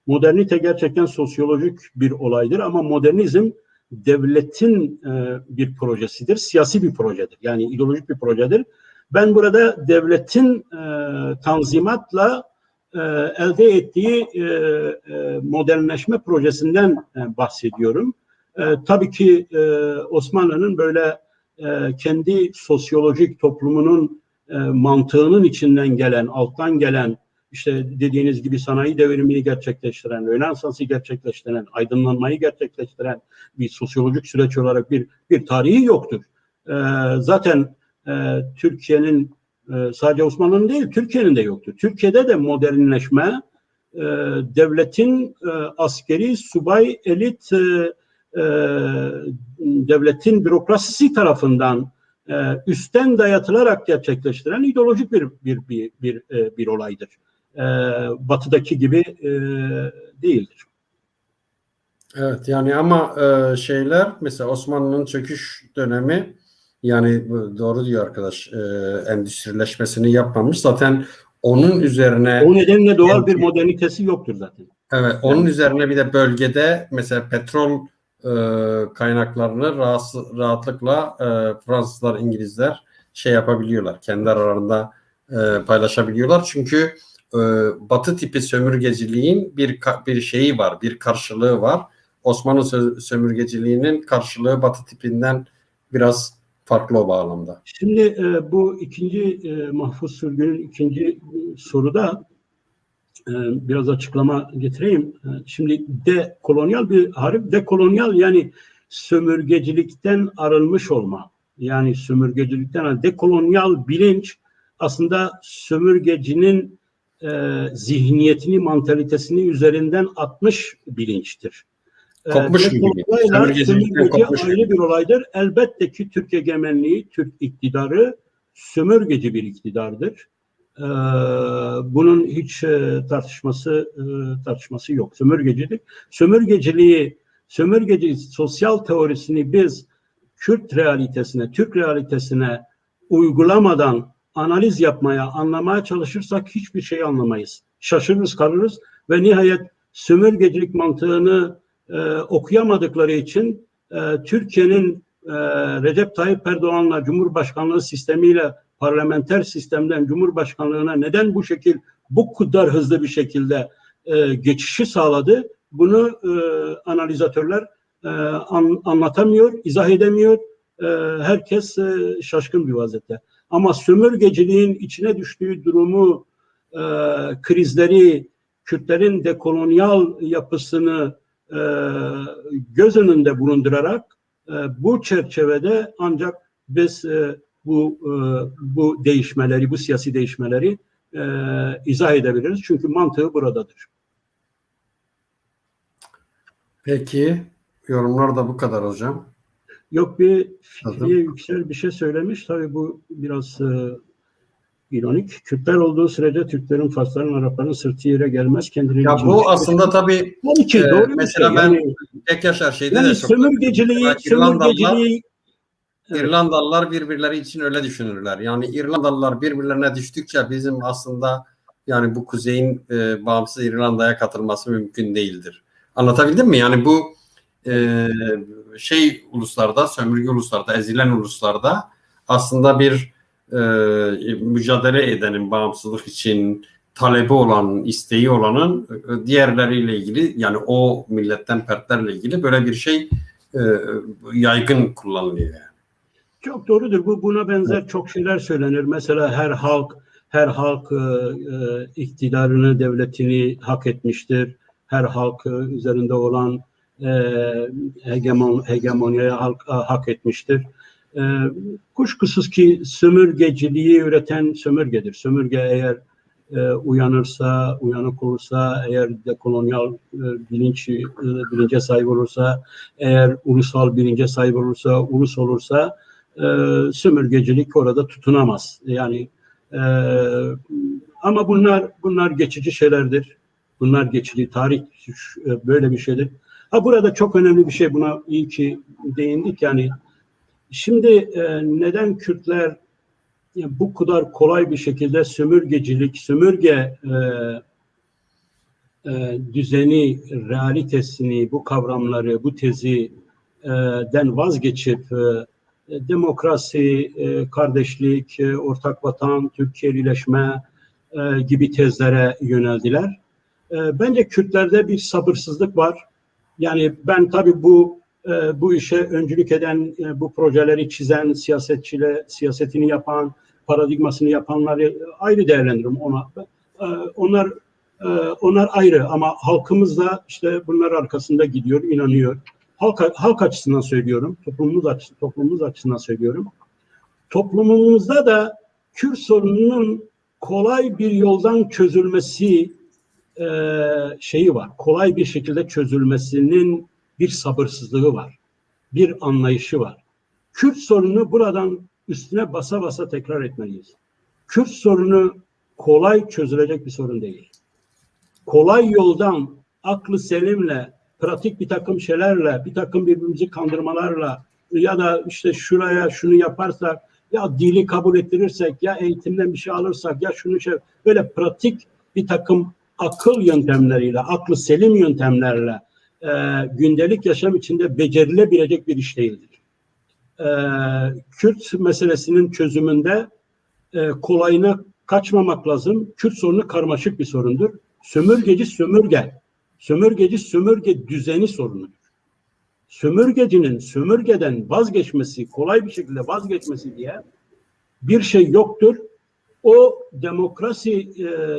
Modernite gerçekten sosyolojik bir olaydır ama modernizm devletin bir projesidir, siyasi bir projedir. Yani ideolojik bir projedir. Ben burada devletin tanzimatla elde ettiği modernleşme projesinden bahsediyorum. Tabii ki Osmanlı'nın böyle kendi sosyolojik toplumunun mantığının içinden gelen, alttan gelen, işte dediğiniz gibi sanayi devrimini gerçekleştiren, Rönesans'ı gerçekleştiren, aydınlanmayı gerçekleştiren bir sosyolojik süreç olarak bir tarihi yoktur. Zaten Türkiye'nin sadece Osmanlı'nın değil, Türkiye'nin de yoktur. Türkiye'de de modernleşme devletin askeri, subay, elit devletin bürokrasisi tarafından üstten dayatılarak gerçekleştiren ideolojik bir olaydır. Batı'daki gibi değildir. Evet yani ama şeyler mesela Osmanlı'nın çöküş dönemi yani doğru diyor arkadaş endüstrileşmesini yapmamış. Zaten onun üzerine o nedenle doğal bir modernitesi yoktur zaten. Evet, onun üzerine bir de bölgede mesela petrol kaynaklarını rahatlıkla Fransızlar, İngilizler şey yapabiliyorlar. Kendi aralarında paylaşabiliyorlar. Çünkü Batı tipi sömürgeciliğin bir şeyi var, bir karşılığı var. Osmanlı sömürgeciliğinin karşılığı Batı tipinden biraz farklı o bağlamda. Şimdi bu ikinci Mahfuz Sürgün'ün ikinci soruda biraz açıklama getireyim. Şimdi dekolonyal bir harf, dekolonyal yani sömürgecilikten arınmış olma. Yani sömürgecilikten dekolonyal bilinç aslında sömürgecinin zihniyetini, mantalitesini üzerinden atmış bilinçtir. Kopmuş bir bilinç. Sömürgeci ayrı bir olaydır. Elbette ki Türk egemenliği, Türk iktidarı sömürgeci bir iktidardır. Bunun hiç tartışması yok. Sömürgecilik. Sömürgeci sosyal teorisini biz Kürt realitesine, Türk realitesine uygulamadan analiz yapmaya, anlamaya çalışırsak hiçbir şey anlamayız. Şaşırırız, kalırız ve nihayet sömürgecilik mantığını okuyamadıkları için Türkiye'nin Recep Tayyip Erdoğan'la Cumhurbaşkanlığı sistemiyle parlamenter sistemden Cumhurbaşkanlığına neden bu kadar hızlı bir şekilde geçişi sağladı? Bunu analizatörler anlatamıyor, izah edemiyor. Herkes şaşkın bir vaziyette. Ama sömürgeciliğin içine düştüğü durumu, krizleri, Kürtlerin dekolonyal yapısını göz önünde bulundurarak bu çerçevede ancak biz bu değişmeleri, bu siyasi değişmeleri izah edebiliriz. Çünkü mantığı buradadır. Peki, yorumlar da bu kadar hocam. Yok, bir Fikriye Yüksel bir şey söylemiş. Tabii bu biraz İronik. Kürtler olduğu sürece Türklerin, Farsların, Arapların sırtı yere gelmez. Kendileri Ya için bu aslında tabii tabii ki doğru bir mesela şey. ben Tek Yaşar şeyde Yani de çok sömürgeciliği, İrlandalılar sömürgeciliği evet. İrlandalılar birbirleri için öyle düşünürler. Yani İrlandalılar birbirlerine düştükçe bizim aslında yani bu kuzeyin bağımsız İrlanda'ya katılması mümkün değildir. Anlatabildim mi? Yani bu e, uluslarda, sömürge uluslarda, ezilen uluslarda aslında bir mücadele edenin bağımsızlık için talebi olan, isteği olanın diğerleriyle ilgili yani o milletten fertlerle ilgili böyle bir şey e, yaygın kullanılıyor. Yani. Çok doğrudur. Buna benzer çok şeyler söylenir. Mesela her halk iktidarını, devletini hak etmiştir. Her halk üzerinde olan e, hegemonyaya hak etmiştir. E, Kuşkusuz ki sömürgeciliği üreten sömürgedir. Sömürge eğer uyanık olursa, eğer dekolonyal bilince sahip olursa, eğer ulusal bilince sahip olursa, ulus olursa sömürgecilik orada tutunamaz. Yani ama bunlar geçici şeylerdir. Bunlar geçici. Tarih böyle bir şeydir. Burada çok önemli bir şey, buna iyi ki değindik. Yani şimdi neden Kürtler bu kadar kolay bir şekilde sömürge düzeni, realitesini, bu kavramları, bu teziden vazgeçip demokrasi, kardeşlik, ortak vatan, Türkiye'lileşme gibi tezlere yöneldiler. Bence Kürtlerde bir sabırsızlık var. Yani ben tabii bu işe öncülük eden, bu projeleri çizen, siyasetini yapan, paradigmasını yapanları ayrı değerlendiririm ona. Onlar onlar ayrı ama halkımız da işte bunlar arkasında gidiyor, inanıyor. Halk açısından söylüyorum, toplumumuz açısından söylüyorum. Toplumumuzda da Kürt sorununun kolay bir yoldan çözülmesi şeyi var. Kolay bir şekilde çözülmesinin bir sabırsızlığı var. Bir anlayışı var. Kürt sorununu buradan üstüne basa basa tekrar etmeliyiz. Kürt sorunu kolay çözülecek bir sorun değil. Kolay yoldan, aklı selimle, pratik bir takım şeylerle, bir takım birbirimizi kandırmalarla ya da işte şuraya şunu yaparsak, ya dili kabul ettirirsek, ya eğitimden bir şey alırsak, ya şunu böyle pratik bir takım akıl yöntemleriyle, aklı selim yöntemlerle gündelik yaşam içinde becerilebilecek bir iş değildir. Kürt meselesinin çözümünde kolayına kaçmamak lazım. Kürt sorunu karmaşık bir sorundur. Sömürge düzeni sorunudur. Sömürgecinin sömürgeden vazgeçmesi, kolay bir şekilde vazgeçmesi diye bir şey yoktur. O demokrasi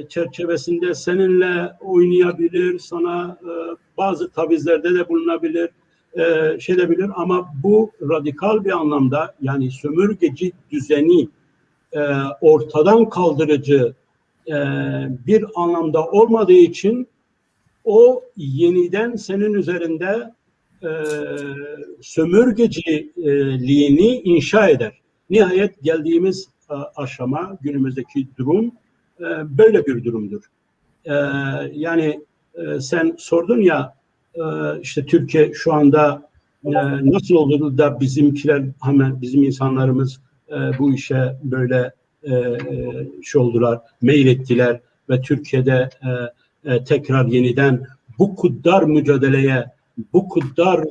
çerçevesinde seninle oynayabilir, sana bazı tavizlerde de bulunabilir, bilir ama bu radikal bir anlamda yani sömürgeci düzeni ortadan kaldırıcı bir anlamda olmadığı için o yeniden senin üzerinde sömürgeciliğini inşa eder. Nihayet geldiğimiz aşama, günümüzdeki durum böyle bir durumdur. Yani sen sordun ya işte Türkiye şu anda nasıl olur da bizimkiler, hemen bizim insanlarımız bu işe böyle oldular, meylettiler ve Türkiye'de tekrar yeniden bu kadar mücadeleye, bu kadar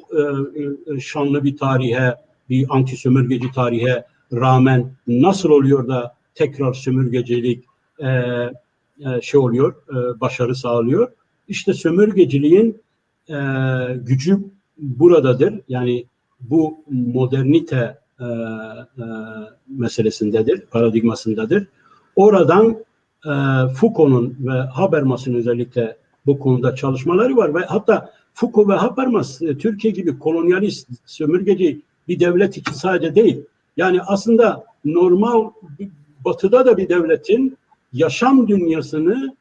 şanlı bir tarihe, bir anti sömürgeci tarihe rağmen nasıl oluyor da tekrar sömürgecilik başarı sağlıyor? İşte sömürgeciliğin gücü buradadır. Yani bu modernite meselesindedir, paradigmasındadır. Oradan Foucault'un ve Habermas'ın özellikle bu konuda çalışmaları var ve hatta Foucault ve Habermas Türkiye gibi kolonyalist, sömürgeci bir devlet için sadece değil. Yani aslında normal batıda da bir devletin yaşam dünyasını,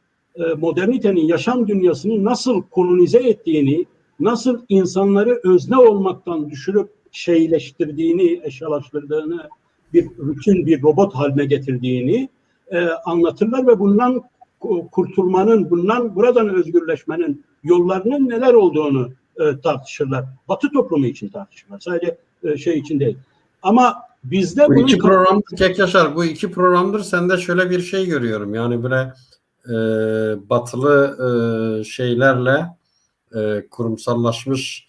modernitenin yaşam dünyasını nasıl kolonize ettiğini, nasıl insanları özne olmaktan düşürüp şeyleştirdiğini, eşyalaştırdığını, bir robot haline getirdiğini anlatırlar ve bundan kurtulmanın, buradan özgürleşmenin yollarının neler olduğunu tartışırlar. Batı toplumu için tartışırlar. Sadece şey için değil. Ama bizde Bu bunun iki programdır Kekyaşar, bu iki programdır sende şöyle bir şey görüyorum. Yani böyle batılı şeylerle kurumsallaşmış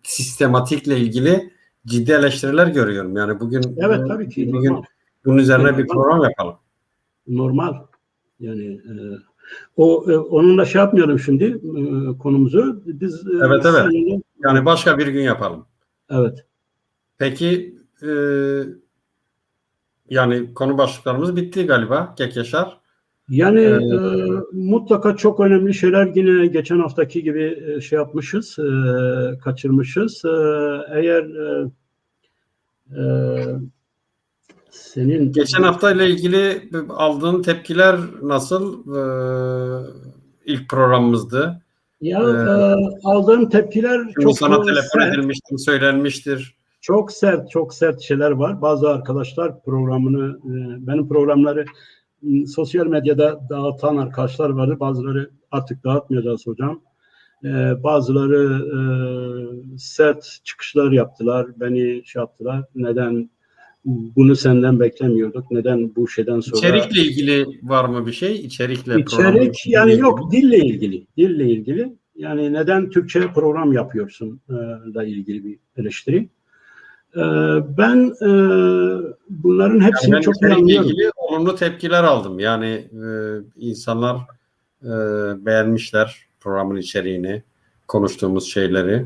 sistematikle ilgili ciddi eleştiriler görüyorum. Yani bugün evet, tabii ki bir normal. gün bunun üzerine bir Normal. program yapalım. Normal. Yani onunla şey yapmayalım şimdi konumuzu. Biz Evet, evet. seninle, Yani başka bir gün yapalım. evet. Peki yani konu başlıklarımız bitti galiba Kekyaşar. Yani mutlaka çok önemli şeyler yine geçen haftaki gibi şey yapmışız, kaçırmışız. Eğer senin Geçen hafta ile ilgili aldığın tepkiler nasıl? İlk programımızdı. ya Ee, aldığım tepkiler Şimdi çok sana telefon sert, edilmiştir, söylenmiştir. çok sert şeyler var. Bazı arkadaşlar programını, benim programları sosyal medyada dağıtan arkadaşlar vardı. Bazıları artık dağıtmayacağız hocam. Bazıları sert çıkışlar yaptılar. Beni şey yaptılar. Neden bunu senden beklemiyorduk? Neden bu şeyden sonra? İçerikle ilgili var mı bir şey? İçerikle, programın İçerik içeriğiyle yani ilgili. yok, dille ilgili. Dille ilgili. Yani neden Türkçe program yapıyorsun da ilgili bir eleştiri. Ben bunların hepsini Yani ben çok iyi içerikle anlıyorum. ilgili olumlu tepkiler aldım. Yani insanlar beğenmişler programın içeriğini, konuştuğumuz şeyleri.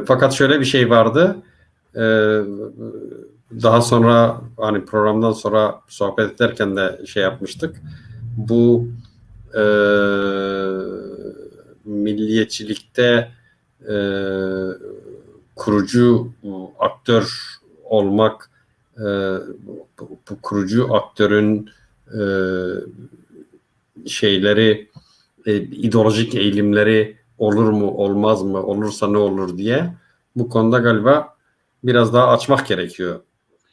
Fakat şöyle bir şey vardı. Daha sonra hani programdan sonra sohbet ederken de şey yapmıştık. Bu milliyetçilikte e, kurucu aktör olmak, bu kurucu aktörün e, şeyleri, ideolojik eğilimleri olur mu, olmaz mı, olursa ne olur diye bu konuda galiba biraz daha açmak gerekiyor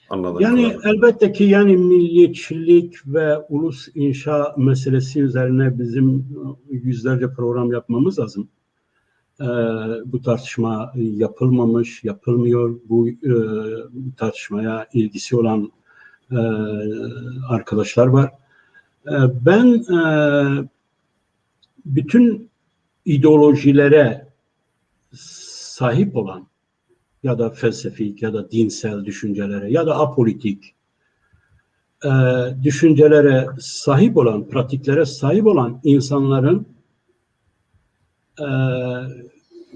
anladığım Yani kadarıyla. elbette ki yani milliyetçilik ve ulus inşa meselesi üzerine bizim yüzlerce program yapmamız lazım. Bu tartışma yapılmamış, yapılmıyor. Bu tartışmaya ilgisi olan arkadaşlar var. Ben bütün ideolojilere sahip olan ya da felsefik ya da dinsel düşüncelere ya da apolitik düşüncelere sahip olan, pratiklere sahip olan insanların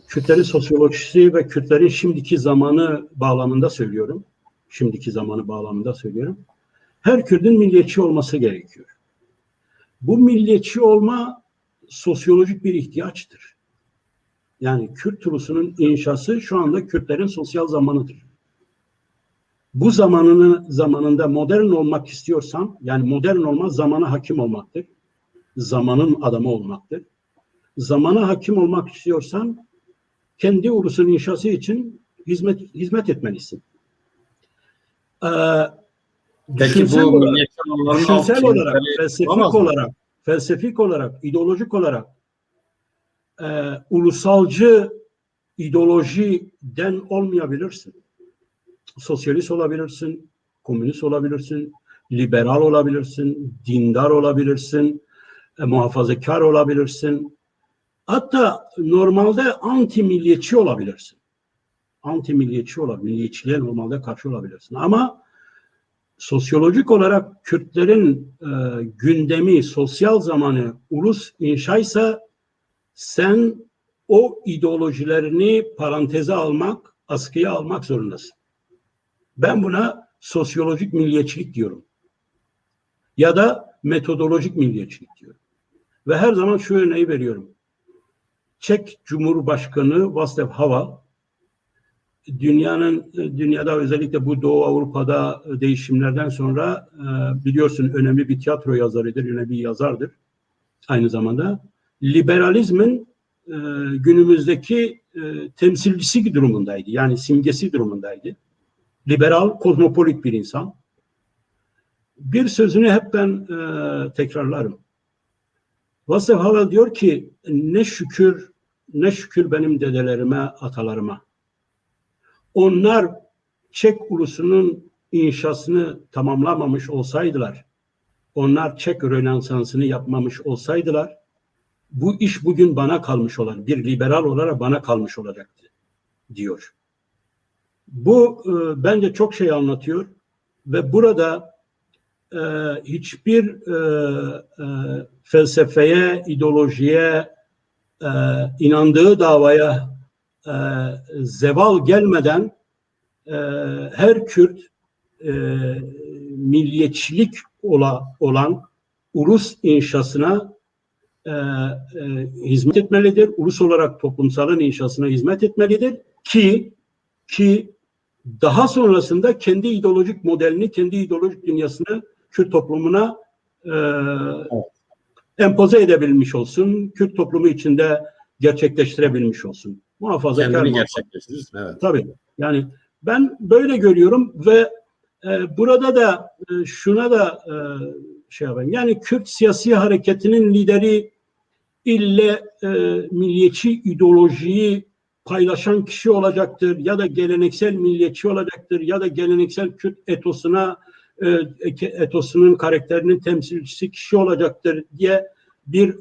Kürtlerin sosyolojisi ve Kürtlerin şimdiki zamanı bağlamında söylüyorum. Şimdiki zamanı bağlamında söylüyorum. Her Kürt'ün milliyetçi olması gerekiyor. Bu milliyetçi olma sosyolojik bir ihtiyaçtır. Yani Kürt ulusunun inşası şu anda Kürtlerin sosyal zamanıdır. Bu zamanında modern olmak istiyorsan, yani modern olma zamana hakim olmaktır. Zamanın adamı olmaktır. Zamana hakim olmak istiyorsan kendi ulusun inşası için hizmet etmelisin. Peki bu milliyetçi olanların alt düşünsel olarak, kimlikleri olamaz mı? felsefik olarak, ideolojik olarak ulusalcı ideolojiden olmayabilirsin. Sosyalist olabilirsin, komünist olabilirsin, liberal olabilirsin, dindar olabilirsin, muhafazakar olabilirsin. Hatta normalde anti milliyetçi olabilirsin. Anti milliyetçi olabilirsin. Milliyetçiliğe normalde karşı olabilirsin. Ama sosyolojik olarak Kürtlerin gündemi, sosyal zamanı ulus inşaysa sen o ideolojilerini paranteze almak, askıya almak zorundasın. Ben buna sosyolojik milliyetçilik diyorum. Ya da metodolojik milliyetçilik diyorum. Ve her zaman şu örneği veriyorum. Çek Cumhurbaşkanı Václav Havel dünyada özellikle bu Doğu Avrupa'da değişimlerden sonra biliyorsun önemli bir tiyatro yazarıdır, önemli bir yazardır. Aynı zamanda liberalizmin günümüzdeki temsilcisi durumundaydı. Yani simgesi durumundaydı. Liberal, kozmopolit bir insan. bir sözünü hep ben tekrarlarım. Václav Havel diyor ki ne şükür benim dedelerime, atalarıma. Onlar Çek ulusunun inşasını tamamlamamış olsaydılar, onlar Çek Rönesansı'nı yapmamış olsaydılar, bu iş bugün bana kalmış olan, bir liberal olarak bana kalmış olacaktı, diyor. Bu bence çok şey anlatıyor ve burada hiçbir felsefeye, ideolojiye, inandığı davaya zeval gelmeden her Kürt milliyetçilik olan ulus inşasına hizmet etmelidir. Ulus olarak toplumsalın inşasına hizmet etmelidir ki daha sonrasında kendi ideolojik modelini, kendi ideolojik dünyasını Kürt toplumuna empoze edebilmiş olsun. Kürt toplumu içinde gerçekleştirebilmiş olsun. Muhafazakar kendini gerçekleştirir. Evet. Tabii. Yani ben böyle görüyorum ve burada da şuna da şey yapayım. Yani Kürt siyasi hareketinin lideri ille milliyetçi ideolojiyi paylaşan kişi olacaktır ya da geleneksel milliyetçi olacaktır ya da geleneksel Kürt etosunun karakterinin temsilcisi kişi olacaktır diye bir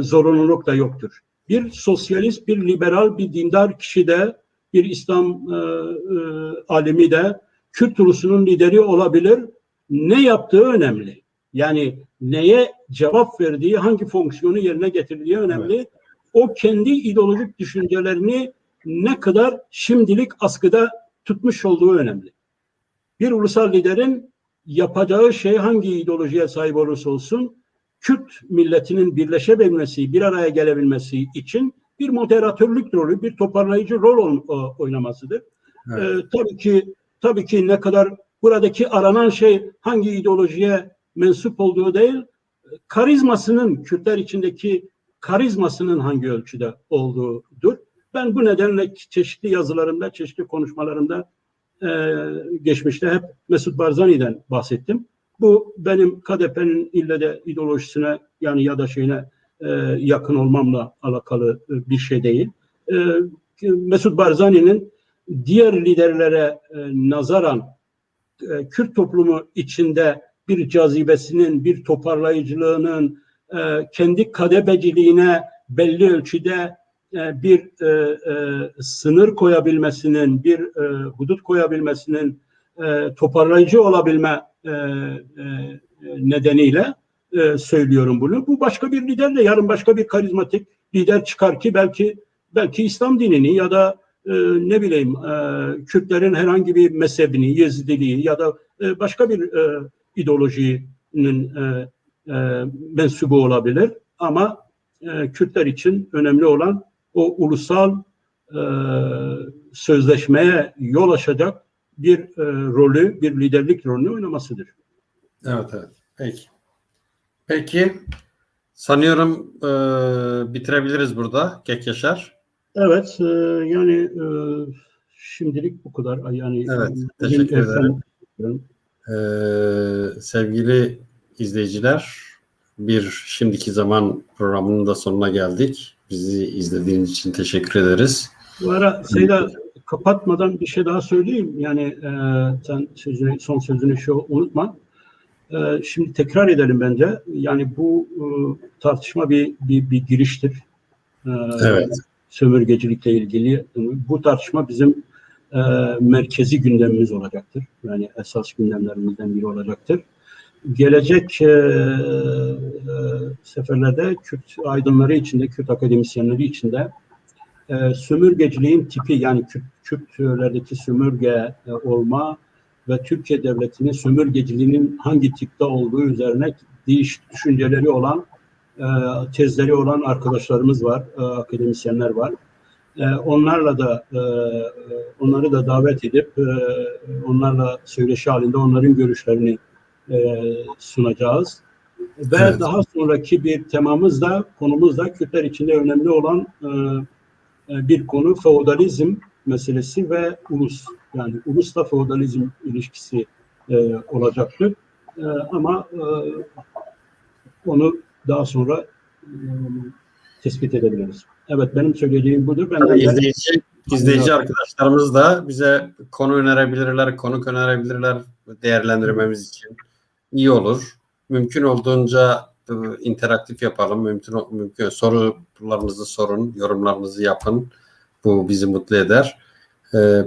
zorunluluk da yoktur. Bir sosyalist, bir liberal, bir dindar kişi de, bir İslam alimi de Kürt ulusunun lideri olabilir. Ne yaptığı önemli. Yani neye cevap verdiği, hangi fonksiyonu yerine getirdiği önemli. Evet. O kendi ideolojik düşüncelerini ne kadar şimdilik askıda tutmuş olduğu önemli. Bir ulusal liderin yapacağı şey hangi ideolojiye sahip olursa olsun Kürt milletinin birleşebilmesi, bir araya gelebilmesi için bir moderatörlük rolü, bir toparlayıcı rol oynamasıdır. Evet. Tabii ki ne kadar buradaki aranan şey hangi ideolojiye mensup olduğu değil, karizmasının, Kürtler içindeki karizmasının hangi ölçüde olduğudur. Ben bu nedenle çeşitli yazılarımda, çeşitli konuşmalarımda geçmişte hep Mesut Barzani'den bahsettim. Bu benim KDP'nin ille de ideolojisine yani ya da şeyine yakın olmamla alakalı bir şey değil. Mesut Barzani'nin diğer liderlere nazaran Kürt toplumu içinde bir cazibesinin, bir toparlayıcılığının, kendi kadebeciliğine belli ölçüde bir sınır koyabilmesinin, bir hudut koyabilmesinin, toparlayıcı olabilme nedeniyle söylüyorum bunu. Bu başka bir lider de yarın başka bir karizmatik lider çıkar ki belki İslam dinini ya da ne bileyim Kürtlerin herhangi bir mezhebini, Yezidiliği ya da başka bir ideolojinin mensubu olabilir. Ama Kürtler için önemli olan o ulusal sözleşmeye yol açacak bir rolü, bir liderlik rolünü oynamasıdır. Evet. Peki. Sanıyorum bitirebiliriz burada. Kek Yaşar. Evet. Yani şimdilik bu kadar. Yani evet. Teşekkür ederim. Sevgili izleyiciler, bir Şimdiki Zaman programının da sonuna geldik. Bizi izlediğiniz için teşekkür ederiz. Bu ara Seyda kapatmadan bir şey daha söyleyeyim. Yani sen son sözünü unutma. Şimdi tekrar edelim bence. Yani bu tartışma bir giriştir. Evet. Sömürgecilikle ilgili. Bu tartışma bizim merkezi gündemimiz olacaktır. Yani esas gündemlerimizden biri olacaktır. Gelecek seferlerde Kürt aydınları içinde, Kürt akademisyenleri içinde sömürgeciliğin tipi yani Kürtlerdeki sömürge olma ve Türkiye Devleti'nin sömürgeciliğinin hangi tipte olduğu üzerine değişik düşünceleri olan, tezleri olan arkadaşlarımız var, akademisyenler var. Onları da davet edip onlarla söyleşi halinde onların görüşlerini sunacağız. Ve evet. Daha sonraki bir konumuz da Kürtler içinde önemli olan bir konu feodalizm meselesi ve ulus. Yani ulusla feodalizm ilişkisi olacaktır. Ama onu daha sonra tespit edebiliriz. Evet, benim söylediğim budur. Tabii izleyici arkadaşlarımız da bize konu önerebilirler, konuk önerebilirler değerlendirmemiz için. İyi olur. Mümkün olduğunca interaktif yapalım. Mümkün sorularınızı sorun, yorumlarınızı yapın. Bu bizi mutlu eder.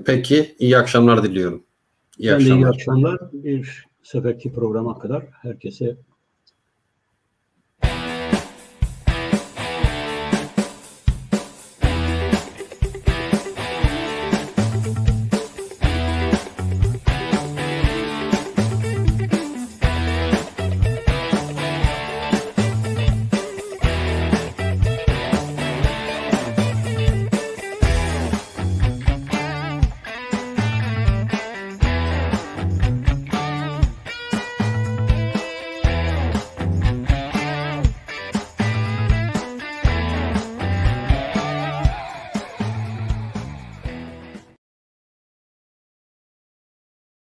Peki, iyi akşamlar diliyorum. İyi akşamlar. Bir seferki programa kadar herkese